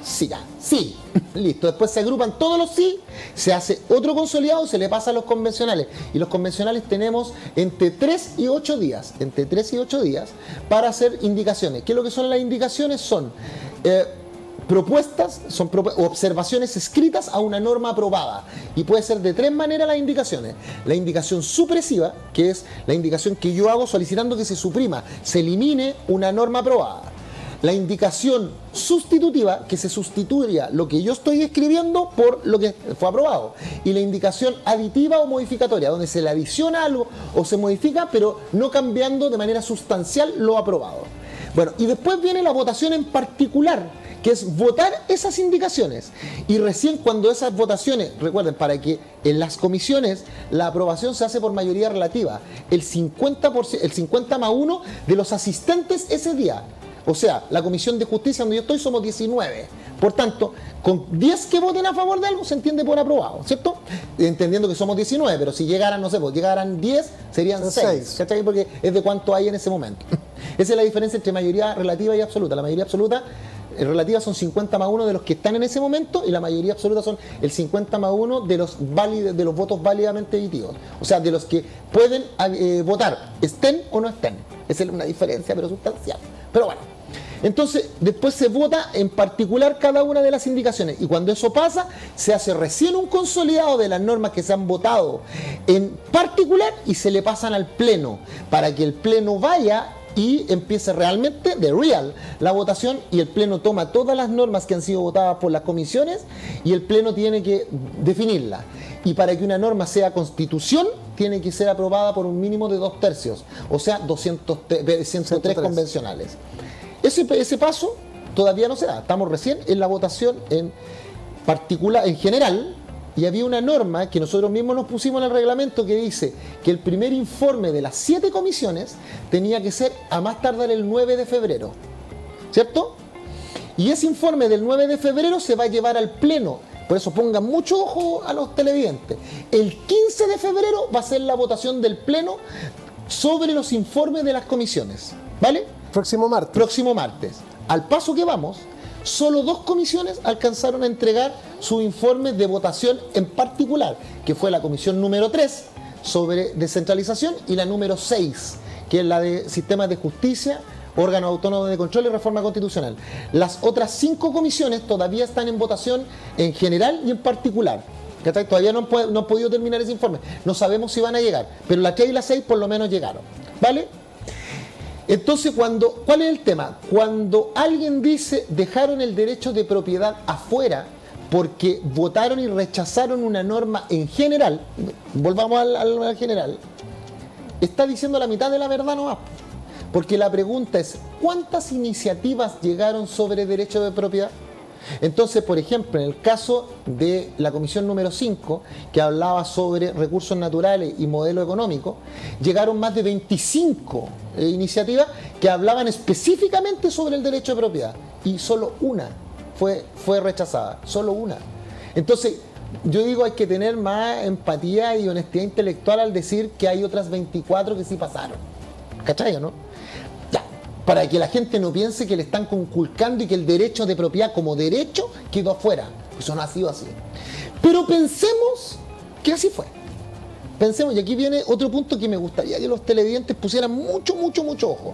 Sí, ya, sí. Listo. Después se agrupan todos los sí, se hace otro consolidado, se le pasa a los convencionales. Y los convencionales tenemos entre 3 y 8 días, para hacer indicaciones. ¿Qué es lo que son las indicaciones? Son propuestas, son observaciones escritas a una norma aprobada, y puede ser de 3 maneras las indicaciones. La indicación supresiva, que es la indicación que yo hago solicitando que se suprima, se elimine una norma aprobada. La indicación sustitutiva, que se sustituya lo que yo estoy escribiendo por lo que fue aprobado. Y la indicación aditiva o modificatoria, donde se le adiciona algo o se modifica, pero no cambiando de manera sustancial lo aprobado. Bueno, y después viene la votación en particular, que es votar esas indicaciones. Y recién cuando esas votaciones, recuerden, para que en las comisiones la aprobación se hace por mayoría relativa, el 50 más 1 de los asistentes ese día O sea, la Comisión de Justicia donde yo estoy somos 19. Por tanto, con 10 que voten a favor de algo se entiende por aprobado, ¿cierto? Entendiendo que somos 19, pero si llegaran, no sé, pues llegaran 10, serían 6. ¿Cachai? Porque es de cuánto hay en ese momento. Esa es la diferencia entre mayoría relativa y absoluta. La mayoría absoluta relativa son 50 más 1 de los que están en ese momento y la mayoría absoluta son el 50 más 1 de los votos válidamente emitidos. O sea, de los que pueden votar, estén o no estén. Esa es una diferencia, pero sustancial. Pero bueno, entonces después se vota en particular cada una de las indicaciones y cuando eso pasa, se hace recién un consolidado de las normas que se han votado en particular y se le pasan al Pleno para que el Pleno vaya y empiece realmente de real la votación y el Pleno toma todas las normas que han sido votadas por las comisiones y el Pleno tiene que definirlas. Y para que una norma sea constitución, tiene que ser aprobada por un mínimo de 2/3, o sea, 103 convencionales. Ese paso todavía no se da, estamos recién en la votación en particular, en general. Y había una norma que nosotros mismos nos pusimos en el reglamento que dice que el primer informe de las 7 comisiones tenía que ser a más tardar el 9 de febrero. ¿Cierto? Y ese informe del 9 de febrero se va a llevar al Pleno. Por eso pongan mucho ojo a los televidentes. El 15 de febrero va a ser la votación del Pleno sobre los informes de las comisiones. ¿Vale? Próximo martes. Próximo martes. Al paso que vamos, solo 2 comisiones alcanzaron a entregar su informe de votación en particular, que fue la comisión número 3 sobre descentralización y la número 6, que es la de sistemas de justicia, órgano autónomo de control y reforma constitucional. Las otras 5 comisiones todavía están en votación en general y en particular. Todavía no han podido terminar ese informe. No sabemos si van a llegar, pero la 3 y la 6 por lo menos llegaron. ¿Vale? Entonces, ¿cuál es el tema? Cuando alguien dice dejaron el derecho de propiedad afuera porque votaron y rechazaron una norma en general, volvamos al general, está diciendo la mitad de la verdad nomás. Porque la pregunta es, ¿cuántas iniciativas llegaron sobre derecho de propiedad? Entonces, por ejemplo, en el caso de la comisión número 5, que hablaba sobre recursos naturales y modelo económico, llegaron más de 25 iniciativas que hablaban específicamente sobre el derecho de propiedad. Y solo una fue rechazada, solo una. Entonces, yo digo, hay que tener más empatía y honestidad intelectual al decir que hay otras 24 que sí pasaron. ¿Cachai o no? Para que la gente no piense que le están conculcando y que el derecho de propiedad como derecho quedó afuera. Eso no ha sido así. Pero pensemos que así fue. Pensemos, y aquí viene otro punto que me gustaría que los televidentes pusieran mucho ojo.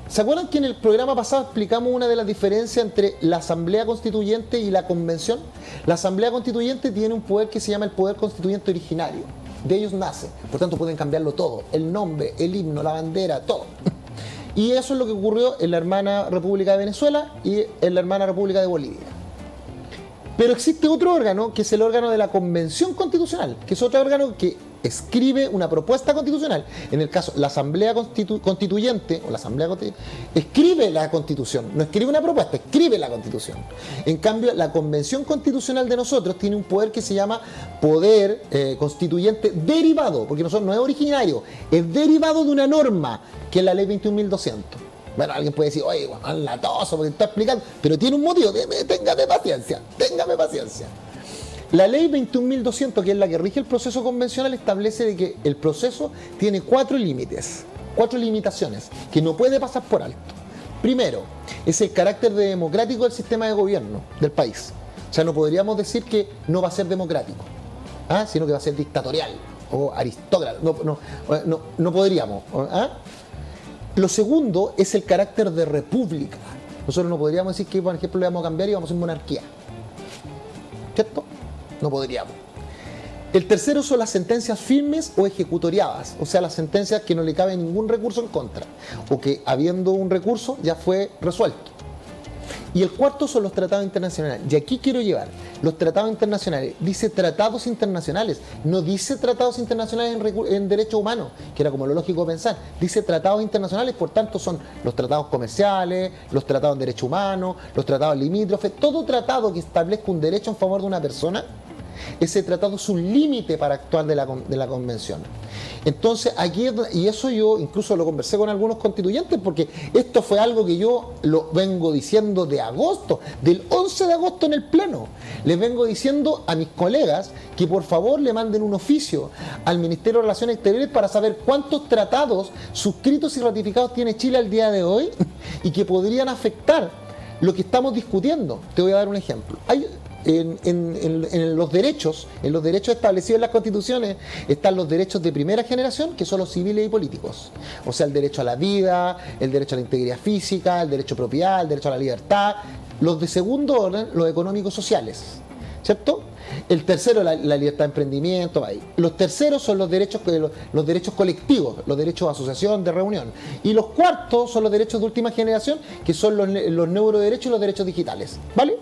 ¿Se acuerdan que en el programa pasado explicamos una de las diferencias entre la Asamblea Constituyente y la Convención? La Asamblea Constituyente tiene un poder que se llama el poder constituyente originario. De ellos nace. Por tanto, pueden cambiarlo todo. El nombre, el himno, la bandera, todo. Y eso es lo que ocurrió en la hermana República de Venezuela y en la hermana República de Bolivia. Pero existe otro órgano, que es el órgano de la Convención Constitucional, que es otro órgano que escribe una propuesta constitucional. En el caso, la Asamblea Constituyente, o la Asamblea Constituyente, escribe la Constitución, no escribe una propuesta, escribe la Constitución. En cambio, la Convención Constitucional de nosotros tiene un poder que se llama poder constituyente derivado, porque nosotros no es originario, es derivado de una norma, que es la Ley 21.200. Bueno, alguien puede decir, oye, Juan, latoso, porque está explicando, pero tiene un motivo, téngame paciencia. La Ley 21.200, que es la que rige el proceso convencional, establece de que el proceso tiene 4 límites, 4 limitaciones, que no puede pasar por alto. Primero, es el carácter democrático del sistema de gobierno del país. O sea, no podríamos decir que no va a ser democrático, sino que va a ser dictatorial o aristócrata. No podríamos. Lo segundo es el carácter de república. Nosotros no podríamos decir que, por ejemplo, le vamos a cambiar y vamos a ser monarquía. ¿Cierto? No podríamos. El tercero son las sentencias firmes o ejecutoriadas, o sea, las sentencias que no le cabe ningún recurso en contra, o que habiendo un recurso ya fue resuelto. Y el cuarto son los tratados internacionales. Y aquí quiero llevar los tratados internacionales. Dice tratados internacionales, no dice tratados internacionales en derecho humano, que era como lo lógico pensar. Dice tratados internacionales, por tanto son los tratados comerciales, los tratados en derecho humano, los tratados limítrofes. Todo tratado que establezca un derecho en favor de una persona, ese tratado es un límite para actuar de la convención. Entonces, y eso yo incluso lo conversé con algunos constituyentes, porque esto fue algo que yo lo vengo diciendo de agosto, del 11 de agosto en el Pleno. Les vengo diciendo a mis colegas que por favor le manden un oficio al Ministerio de Relaciones Exteriores para saber cuántos tratados suscritos y ratificados tiene Chile al día de hoy y que podrían afectar lo que estamos discutiendo. Te voy a dar un ejemplo. Hay en los derechos establecidos en las constituciones están los derechos de primera generación, que son los civiles y políticos. O sea, el derecho a la vida, el derecho a la integridad física, el derecho a propiedad, el derecho a la libertad. Los de segundo orden, los económicos sociales, ¿cierto? El tercero, la libertad de emprendimiento. Ahí. Los terceros son los derechos colectivos, los derechos de asociación, de reunión. Y los cuartos son los derechos de última generación, que son los neuroderechos y los derechos digitales. ¿Vale?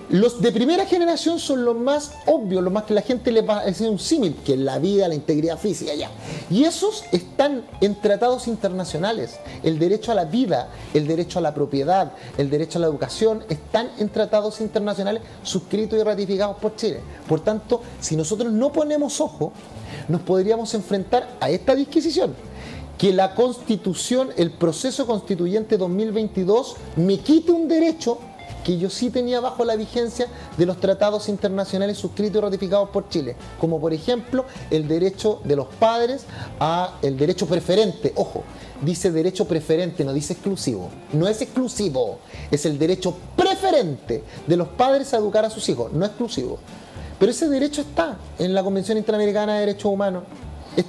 Los de primera generación son los más obvios, los más que la gente les va a decir un símil, que es la vida, la integridad física, ya. Y esos están en tratados internacionales. El derecho a la vida, el derecho a la propiedad, el derecho a la educación, están en tratados internacionales suscritos y ratificados por Chile. Por tanto, si nosotros no ponemos ojo, nos podríamos enfrentar a esta disquisición. Que la Constitución, el proceso constituyente 2022, me quite un derecho que yo sí tenía bajo la vigencia de los tratados internacionales suscritos y ratificados por Chile, como por ejemplo el derecho de los padres a el derecho preferente. Ojo, dice derecho preferente, no dice exclusivo. No es exclusivo, es el derecho preferente de los padres a educar a sus hijos, no exclusivo. Pero ese derecho está en la Convención Interamericana de Derechos Humanos.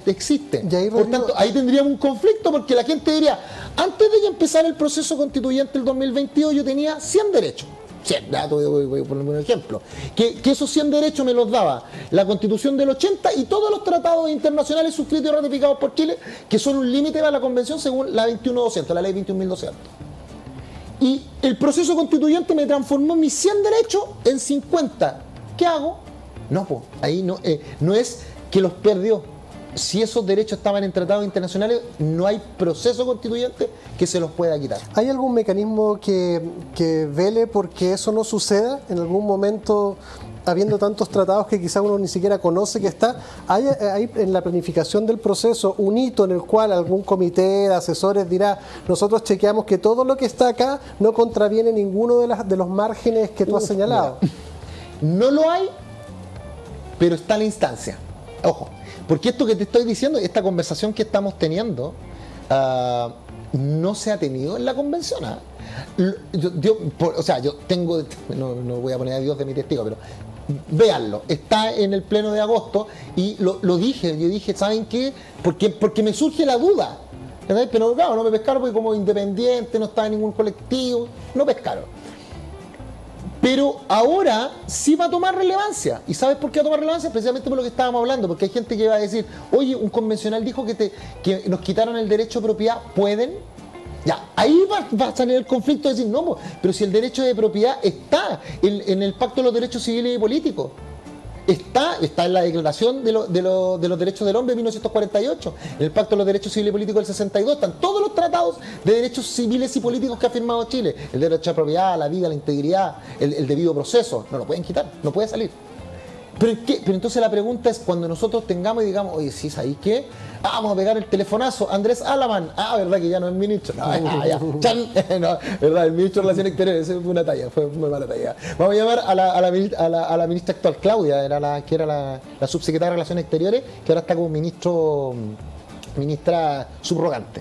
Existe. Por tanto, ahí tendríamos un conflicto, porque la gente diría, antes de empezar el proceso constituyente del 2022 yo tenía 100 derechos. 100, voy a poner un ejemplo. Que esos 100 derechos me los daba la Constitución del 80 y todos los tratados internacionales suscritos y ratificados por Chile, que son un límite para la Convención según la 21.200, la ley 21.200. Y el proceso constituyente me transformó mis 100 derechos en 50. ¿Qué hago? No, pues, ahí no es que los perdió. Si esos derechos estaban en tratados internacionales, no hay proceso constituyente que se los pueda quitar. ¿Hay algún mecanismo que vele porque eso no suceda en algún momento, habiendo tantos tratados que quizá uno ni siquiera conoce que está? ¿Hay en la planificación del proceso un hito en el cual algún comité de asesores dirá, nosotros chequeamos que todo lo que está acá no contraviene ninguno de los márgenes que tú has señalado? Mira, no lo hay, pero está la instancia. Ojo. Porque esto que te estoy diciendo, esta conversación que estamos teniendo, no se ha tenido en la convención. Yo tengo, no voy a poner a Dios de mi testigo, pero véanlo, está en el pleno de agosto y lo dije, yo dije, ¿saben qué? Porque me surge la duda, ¿verdad? Pero claro, no me pescaron porque como independiente, no estaba en ningún colectivo, no pescaron. Pero ahora sí va a tomar relevancia. ¿Y sabes por qué va a tomar relevancia? Precisamente por lo que estábamos hablando, porque hay gente que va a decir, oye, un convencional dijo que nos quitaron el derecho de propiedad, ¿pueden? Ya, ahí va a salir el conflicto de decir, no, pero si el derecho de propiedad está en el Pacto de los Derechos Civiles y Políticos. Está en la Declaración de los Derechos del Hombre de 1948, en el Pacto de los Derechos Civiles y Políticos del 62, están todos los tratados de derechos civiles y políticos que ha firmado Chile, el derecho a la propiedad, la vida, la integridad, el debido proceso, no lo pueden quitar, no puede salir. Pero entonces la pregunta es, cuando nosotros tengamos y digamos, oye, ¿sí sabéis qué? Vamos a pegar el telefonazo, Andrés Alaman, verdad que ya no es ministro, no, verdad, el ministro de Relaciones Exteriores, esa fue una talla, fue muy mala talla. Vamos a llamar a la ministra actual, Claudia, que era la subsecretaria de Relaciones Exteriores, que ahora está como ministra subrogante.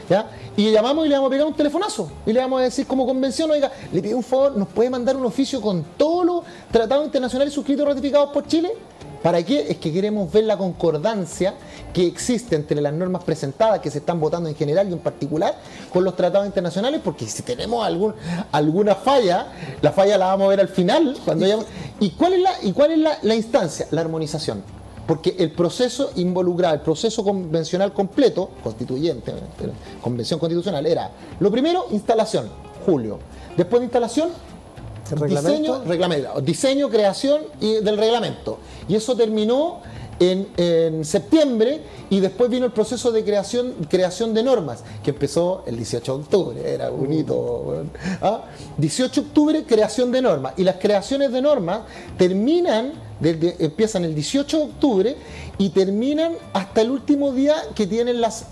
¿Ya? Y le llamamos y le vamos a pegar un telefonazo y le vamos a decir como convención, oiga, le pido un favor, ¿nos puede mandar un oficio con todos los tratados internacionales suscritos y ratificados por Chile? ¿Para qué? Es que queremos ver la concordancia que existe entre las normas presentadas que se están votando en general y en particular con los tratados internacionales, porque si tenemos alguna falla, la falla la vamos a ver al final. ¿Y cuál es la instancia? La armonización. Porque el proceso involucrado, el proceso convencional completo, constituyente, convención constitucional, era, lo primero, instalación, julio. Después de instalación, diseño, creación del reglamento. Y eso terminó en septiembre, y después vino el proceso de creación de normas, que empezó el 18 de octubre, era un hito. 18 de octubre, creación de normas. Y las creaciones de normas terminan empiezan el 18 de octubre y terminan hasta el último día que tienen las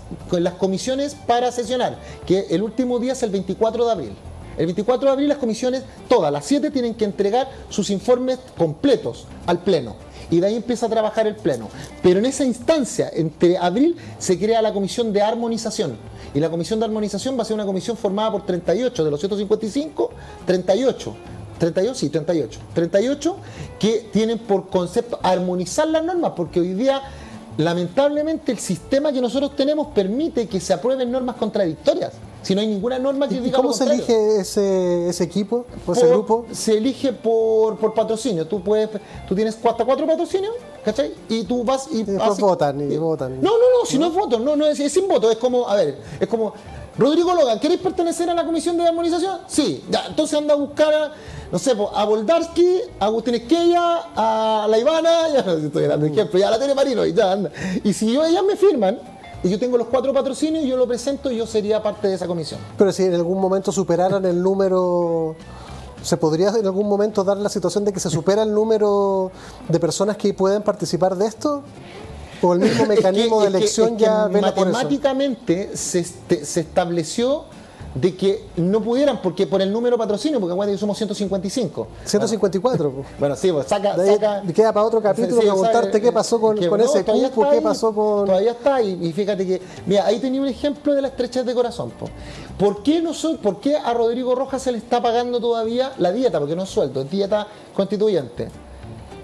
comisiones para sesionar, que el último día es el 24 de abril. El 24 de abril las comisiones, todas las 7, tienen que entregar sus informes completos al Pleno. Y de ahí empieza a trabajar el Pleno. Pero en esa instancia, entre abril, se crea la Comisión de Armonización. Y la Comisión de Armonización va a ser una comisión formada por 38, de los 155, 38 que tienen por concepto armonizar las normas, porque hoy día, lamentablemente, el sistema que nosotros tenemos permite que se aprueben normas contradictorias. Si no hay ninguna norma que diga ¿Cómo lo se contrario. elige ese equipo o ese grupo? Se elige por patrocinio. Tú tienes hasta 4 patrocinios, ¿cachai? Y tú vas y después votan. No, si no es voto, no es sin voto. Es como, Rodrigo Logan, ¿queréis pertenecer a la Comisión de Armonización? Sí, ya, entonces anda a buscar a Boldarsky, a Agustín Esquella, a la Ivana, ya no estoy dando ejemplo, ya la Tere Marino, y ya anda. Y si ellas me firman, y yo tengo los 4 patrocinios, yo lo presento y yo sería parte de esa comisión. Pero si en algún momento superaran el número, ¿se podría en algún momento dar la situación de que se supera el número de personas que pueden participar de esto? ¿O el mismo mecanismo de elección ya vela por eso? Matemáticamente se estableció de que no pudieran, porque por el número patrocinio, porque acuérdate que somos 155. 154. Bueno, sí, pues saca. Queda para otro capítulo preguntarte qué pasó con ese cupo, qué pasó con. Todavía está, y fíjate que. Mira, ahí tenía un ejemplo de la estrechez de corazón. ¿Por qué a Rodrigo Rojas se le está pagando todavía la dieta? Porque no es sueldo, es dieta constituyente.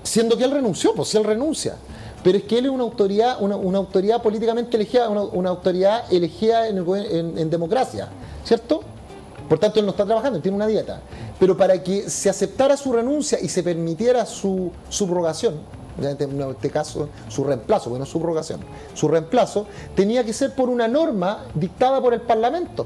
Siendo que él renunció, pues si él renuncia. Pero es que él es una autoridad políticamente elegida, una autoridad elegida en democracia, ¿cierto? Por tanto, él no está trabajando, él tiene una dieta. Pero para que se aceptara su renuncia y se permitiera su subrogación, en este caso su reemplazo, bueno, subrogación, su reemplazo, tenía que ser por una norma dictada por el Parlamento.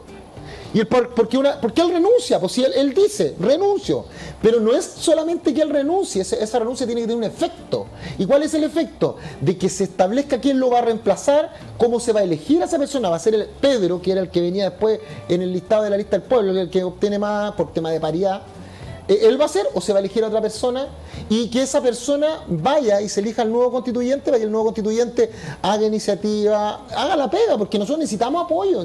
¿Por qué él renuncia? Pues si él dice, renuncio. Pero no es solamente que él renuncie, esa renuncia tiene que tener un efecto. ¿Y cuál es el efecto? De que se establezca quién lo va a reemplazar, cómo se va a elegir a esa persona. Va a ser el Pedro, que era el que venía después en el listado de la lista del pueblo, el que obtiene más por tema de paridad. ¿Él va a ser o se va a elegir a otra persona? Y que esa persona vaya y se elija al nuevo constituyente para que el nuevo constituyente haga iniciativa, haga la pega, porque nosotros necesitamos apoyo.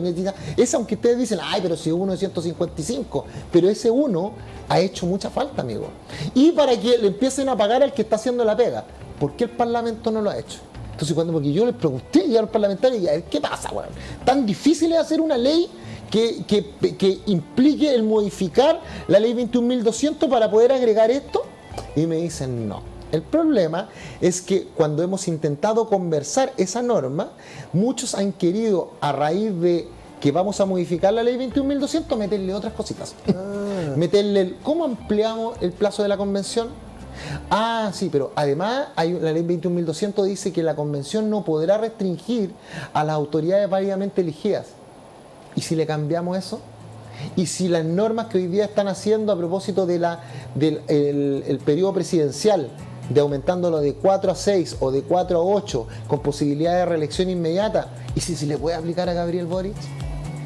Es aunque ustedes dicen, ay, pero si uno es 155, pero ese uno ha hecho mucha falta, amigo. Y para que le empiecen a pagar al que está haciendo la pega, ¿por qué el Parlamento no lo ha hecho? Entonces, porque yo les pregunté ya a los parlamentarios, ¿qué pasa, weón? ¿Tan difícil es hacer una ley que implique el modificar la ley 21.200 para poder agregar esto? Y me dicen no. El problema es que cuando hemos intentado conversar esa norma, muchos han querido, a raíz de que vamos a modificar la ley 21.200, meterle otras cositas. Meterle ¿cómo ampliamos el plazo de la convención? Sí, pero además la ley 21.200 dice que la convención no podrá restringir a las autoridades válidamente elegidas. ¿Y si le cambiamos eso? ¿Y si las normas que hoy día están haciendo a propósito del periodo presidencial, de aumentándolo de 4 a 6 o de 4 a 8 con posibilidad de reelección inmediata, y si se le puede aplicar a Gabriel Boric?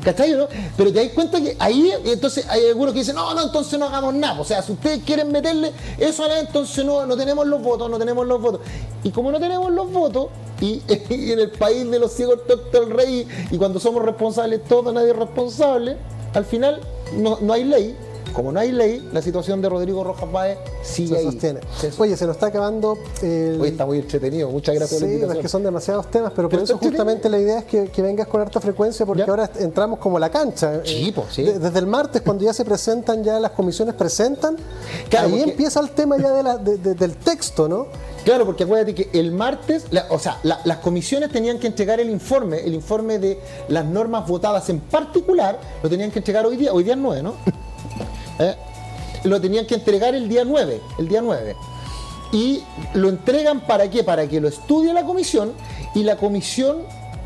¿Cachai, no? Pero te das cuenta que ahí, entonces hay algunos que dicen, no, entonces no hagamos nada. O sea, si ustedes quieren meterle eso a la, entonces no tenemos los votos, Y como no tenemos los votos, y en el país de los ciegos está el rey, y cuando somos responsables todos, nadie es responsable, al final no hay ley. Como no hay ley, la situación de Rodrigo Rojas Báez sigue ahí. Sostiene. Oye, se nos está acabando Hoy está muy entretenido, muchas gracias por la invitación. Es que son demasiados temas, pero por eso justamente la idea es que vengas con harta frecuencia, porque ahora entramos como a la cancha. Sí. Desde el martes, cuando ya se presentan, ya las comisiones presentan, claro, ahí empieza el tema ya del texto, ¿no? Claro, porque acuérdate que el martes, las comisiones tenían que entregar el informe de las normas votadas en particular, lo tenían que entregar hoy día es 9, ¿no? Lo tenían que entregar el día 9. Y lo entregan ¿para qué? Para que lo estudie la comisión y la comisión,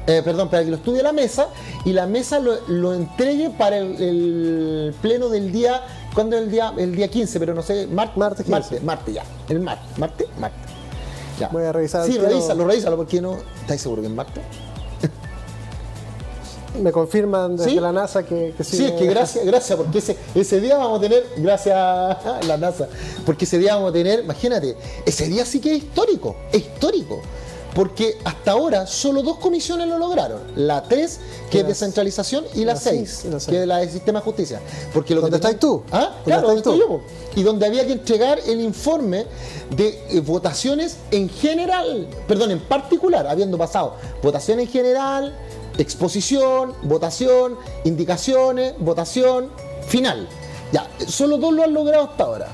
para que lo estudie la mesa y la mesa lo entregue para el pleno del día, ¿cuándo es el día? El día 15, pero no sé, martes ya. El martes. Ya. Voy a revisar. Sí, revísalo, porque no. ¿Estáis seguro que es martes? Me confirman desde ¿Sí? la NASA que Sí, es que gracias, porque ese día vamos a tener, gracias a la NASA, porque ese día vamos a tener, imagínate, ese día sí que es histórico, porque hasta ahora solo 2 comisiones lo lograron, la 3, que es descentralización, y la 6, que es la del sistema de justicia. Porque lo ¿Dónde que estás tú? ¿Ah? Claro, ¿dónde estoy yo? Y donde había que entregar el informe de votaciones en general, perdón, en particular, habiendo pasado votación en general, exposición, votación, indicaciones, votación, final. Ya, solo 2 lo han logrado hasta ahora.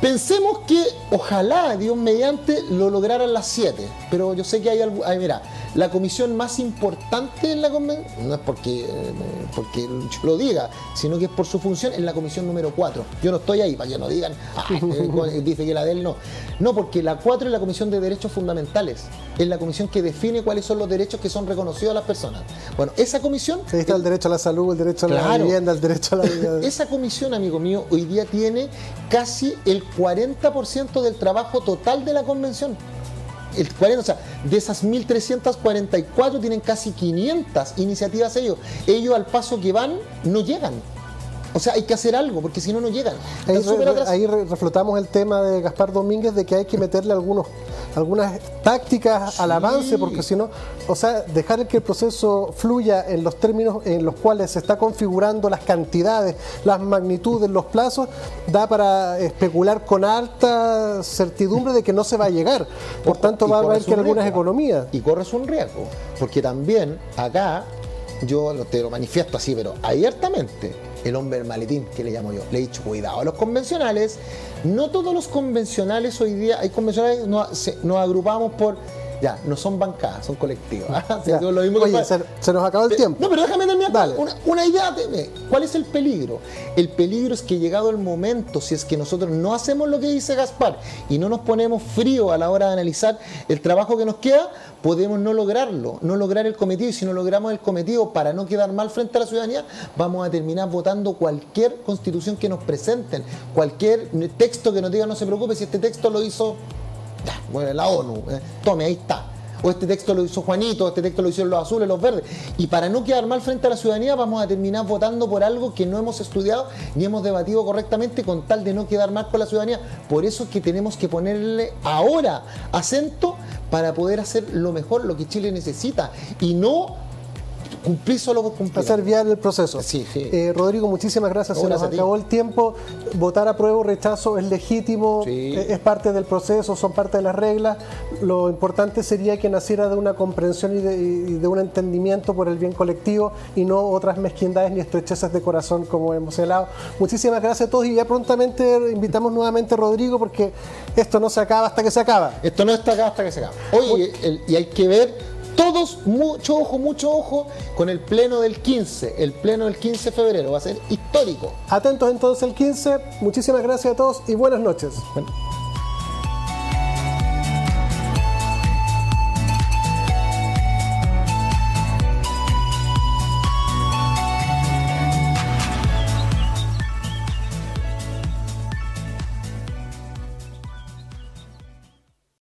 Pensemos que ojalá, Dios mediante, lo lograran las 7, pero yo sé que hay algo. Mira, la comisión más importante en la convención, no es porque yo lo diga, sino que es por su función, en la comisión número 4. Yo no estoy ahí para que no digan, dice que la de él no. No, porque la 4 es la comisión de derechos fundamentales, es la comisión que define cuáles son los derechos que son reconocidos a las personas. Bueno, esa comisión. Ahí está el derecho a la salud, el derecho a la vivienda, el derecho a la vida. Esa comisión, amigo mío, hoy día tiene casi el 40% del trabajo total de la convención. El 40, o sea, de esas 1.344 tienen casi 500 iniciativas ellos. Ellos al paso que van no llegan. O sea, hay que hacer algo, porque si no, no llegan. Ahí reflotamos el tema de Gaspar Domínguez, de que hay que meterle algunas tácticas al avance, porque si no, o sea, dejar que el proceso fluya en los términos en los cuales se está configurando las cantidades, las magnitudes, los plazos, da para especular con alta certidumbre de que no se va a llegar. Por tanto, va a haber que algunas economías. Y corres un riesgo, porque también acá, yo te lo manifiesto así, pero abiertamente, el hombre del maletín, que le llamo yo, le he dicho, cuidado a los convencionales. No todos los convencionales hoy día, hay convencionales, nos agrupamos por, ya, no son bancadas, son colectivas. O sea, lo mismo. Oye, se nos acabó el tiempo. No, pero déjame terminar una idea. ¿Cuál es el peligro? El peligro es que llegado el momento, si es que nosotros no hacemos lo que dice Gaspar y no nos ponemos frío a la hora de analizar el trabajo que nos queda, podemos no lograrlo, no lograr el cometido. Y si no logramos el cometido, para no quedar mal frente a la ciudadanía, vamos a terminar votando cualquier constitución que nos presenten, cualquier texto que nos diga, no se preocupe, si este texto lo hizo bueno, la ONU, tome, ahí está. O este texto lo hizo Juanito, este texto lo hicieron los azules, los verdes. Y para no quedar mal frente a la ciudadanía, vamos a terminar votando por algo que no hemos estudiado ni hemos debatido correctamente, con tal de no quedar mal con la ciudadanía. Por eso es que tenemos que ponerle ahora acento para poder hacer lo mejor, lo que Chile necesita, y no cumplir solo por cumplir. Hacer viable el proceso. Sí. Rodrigo, muchísimas gracias. Se nos acabó el tiempo. Votar apruebo o rechazo es legítimo, es parte del proceso, son parte de las reglas. Lo importante sería que naciera de una comprensión y de un entendimiento por el bien colectivo, y no otras mezquindades ni estrechezas de corazón como hemos señalado. Muchísimas gracias a todos, y ya prontamente invitamos nuevamente a Rodrigo, porque esto no se acaba hasta que se acaba. Esto no está acá hasta que se acaba. Oye, y hay que ver todos, mucho ojo con el pleno del 15. El pleno del 15 de febrero va a ser histórico. Atentos entonces el 15. Muchísimas gracias a todos y buenas noches. Bueno.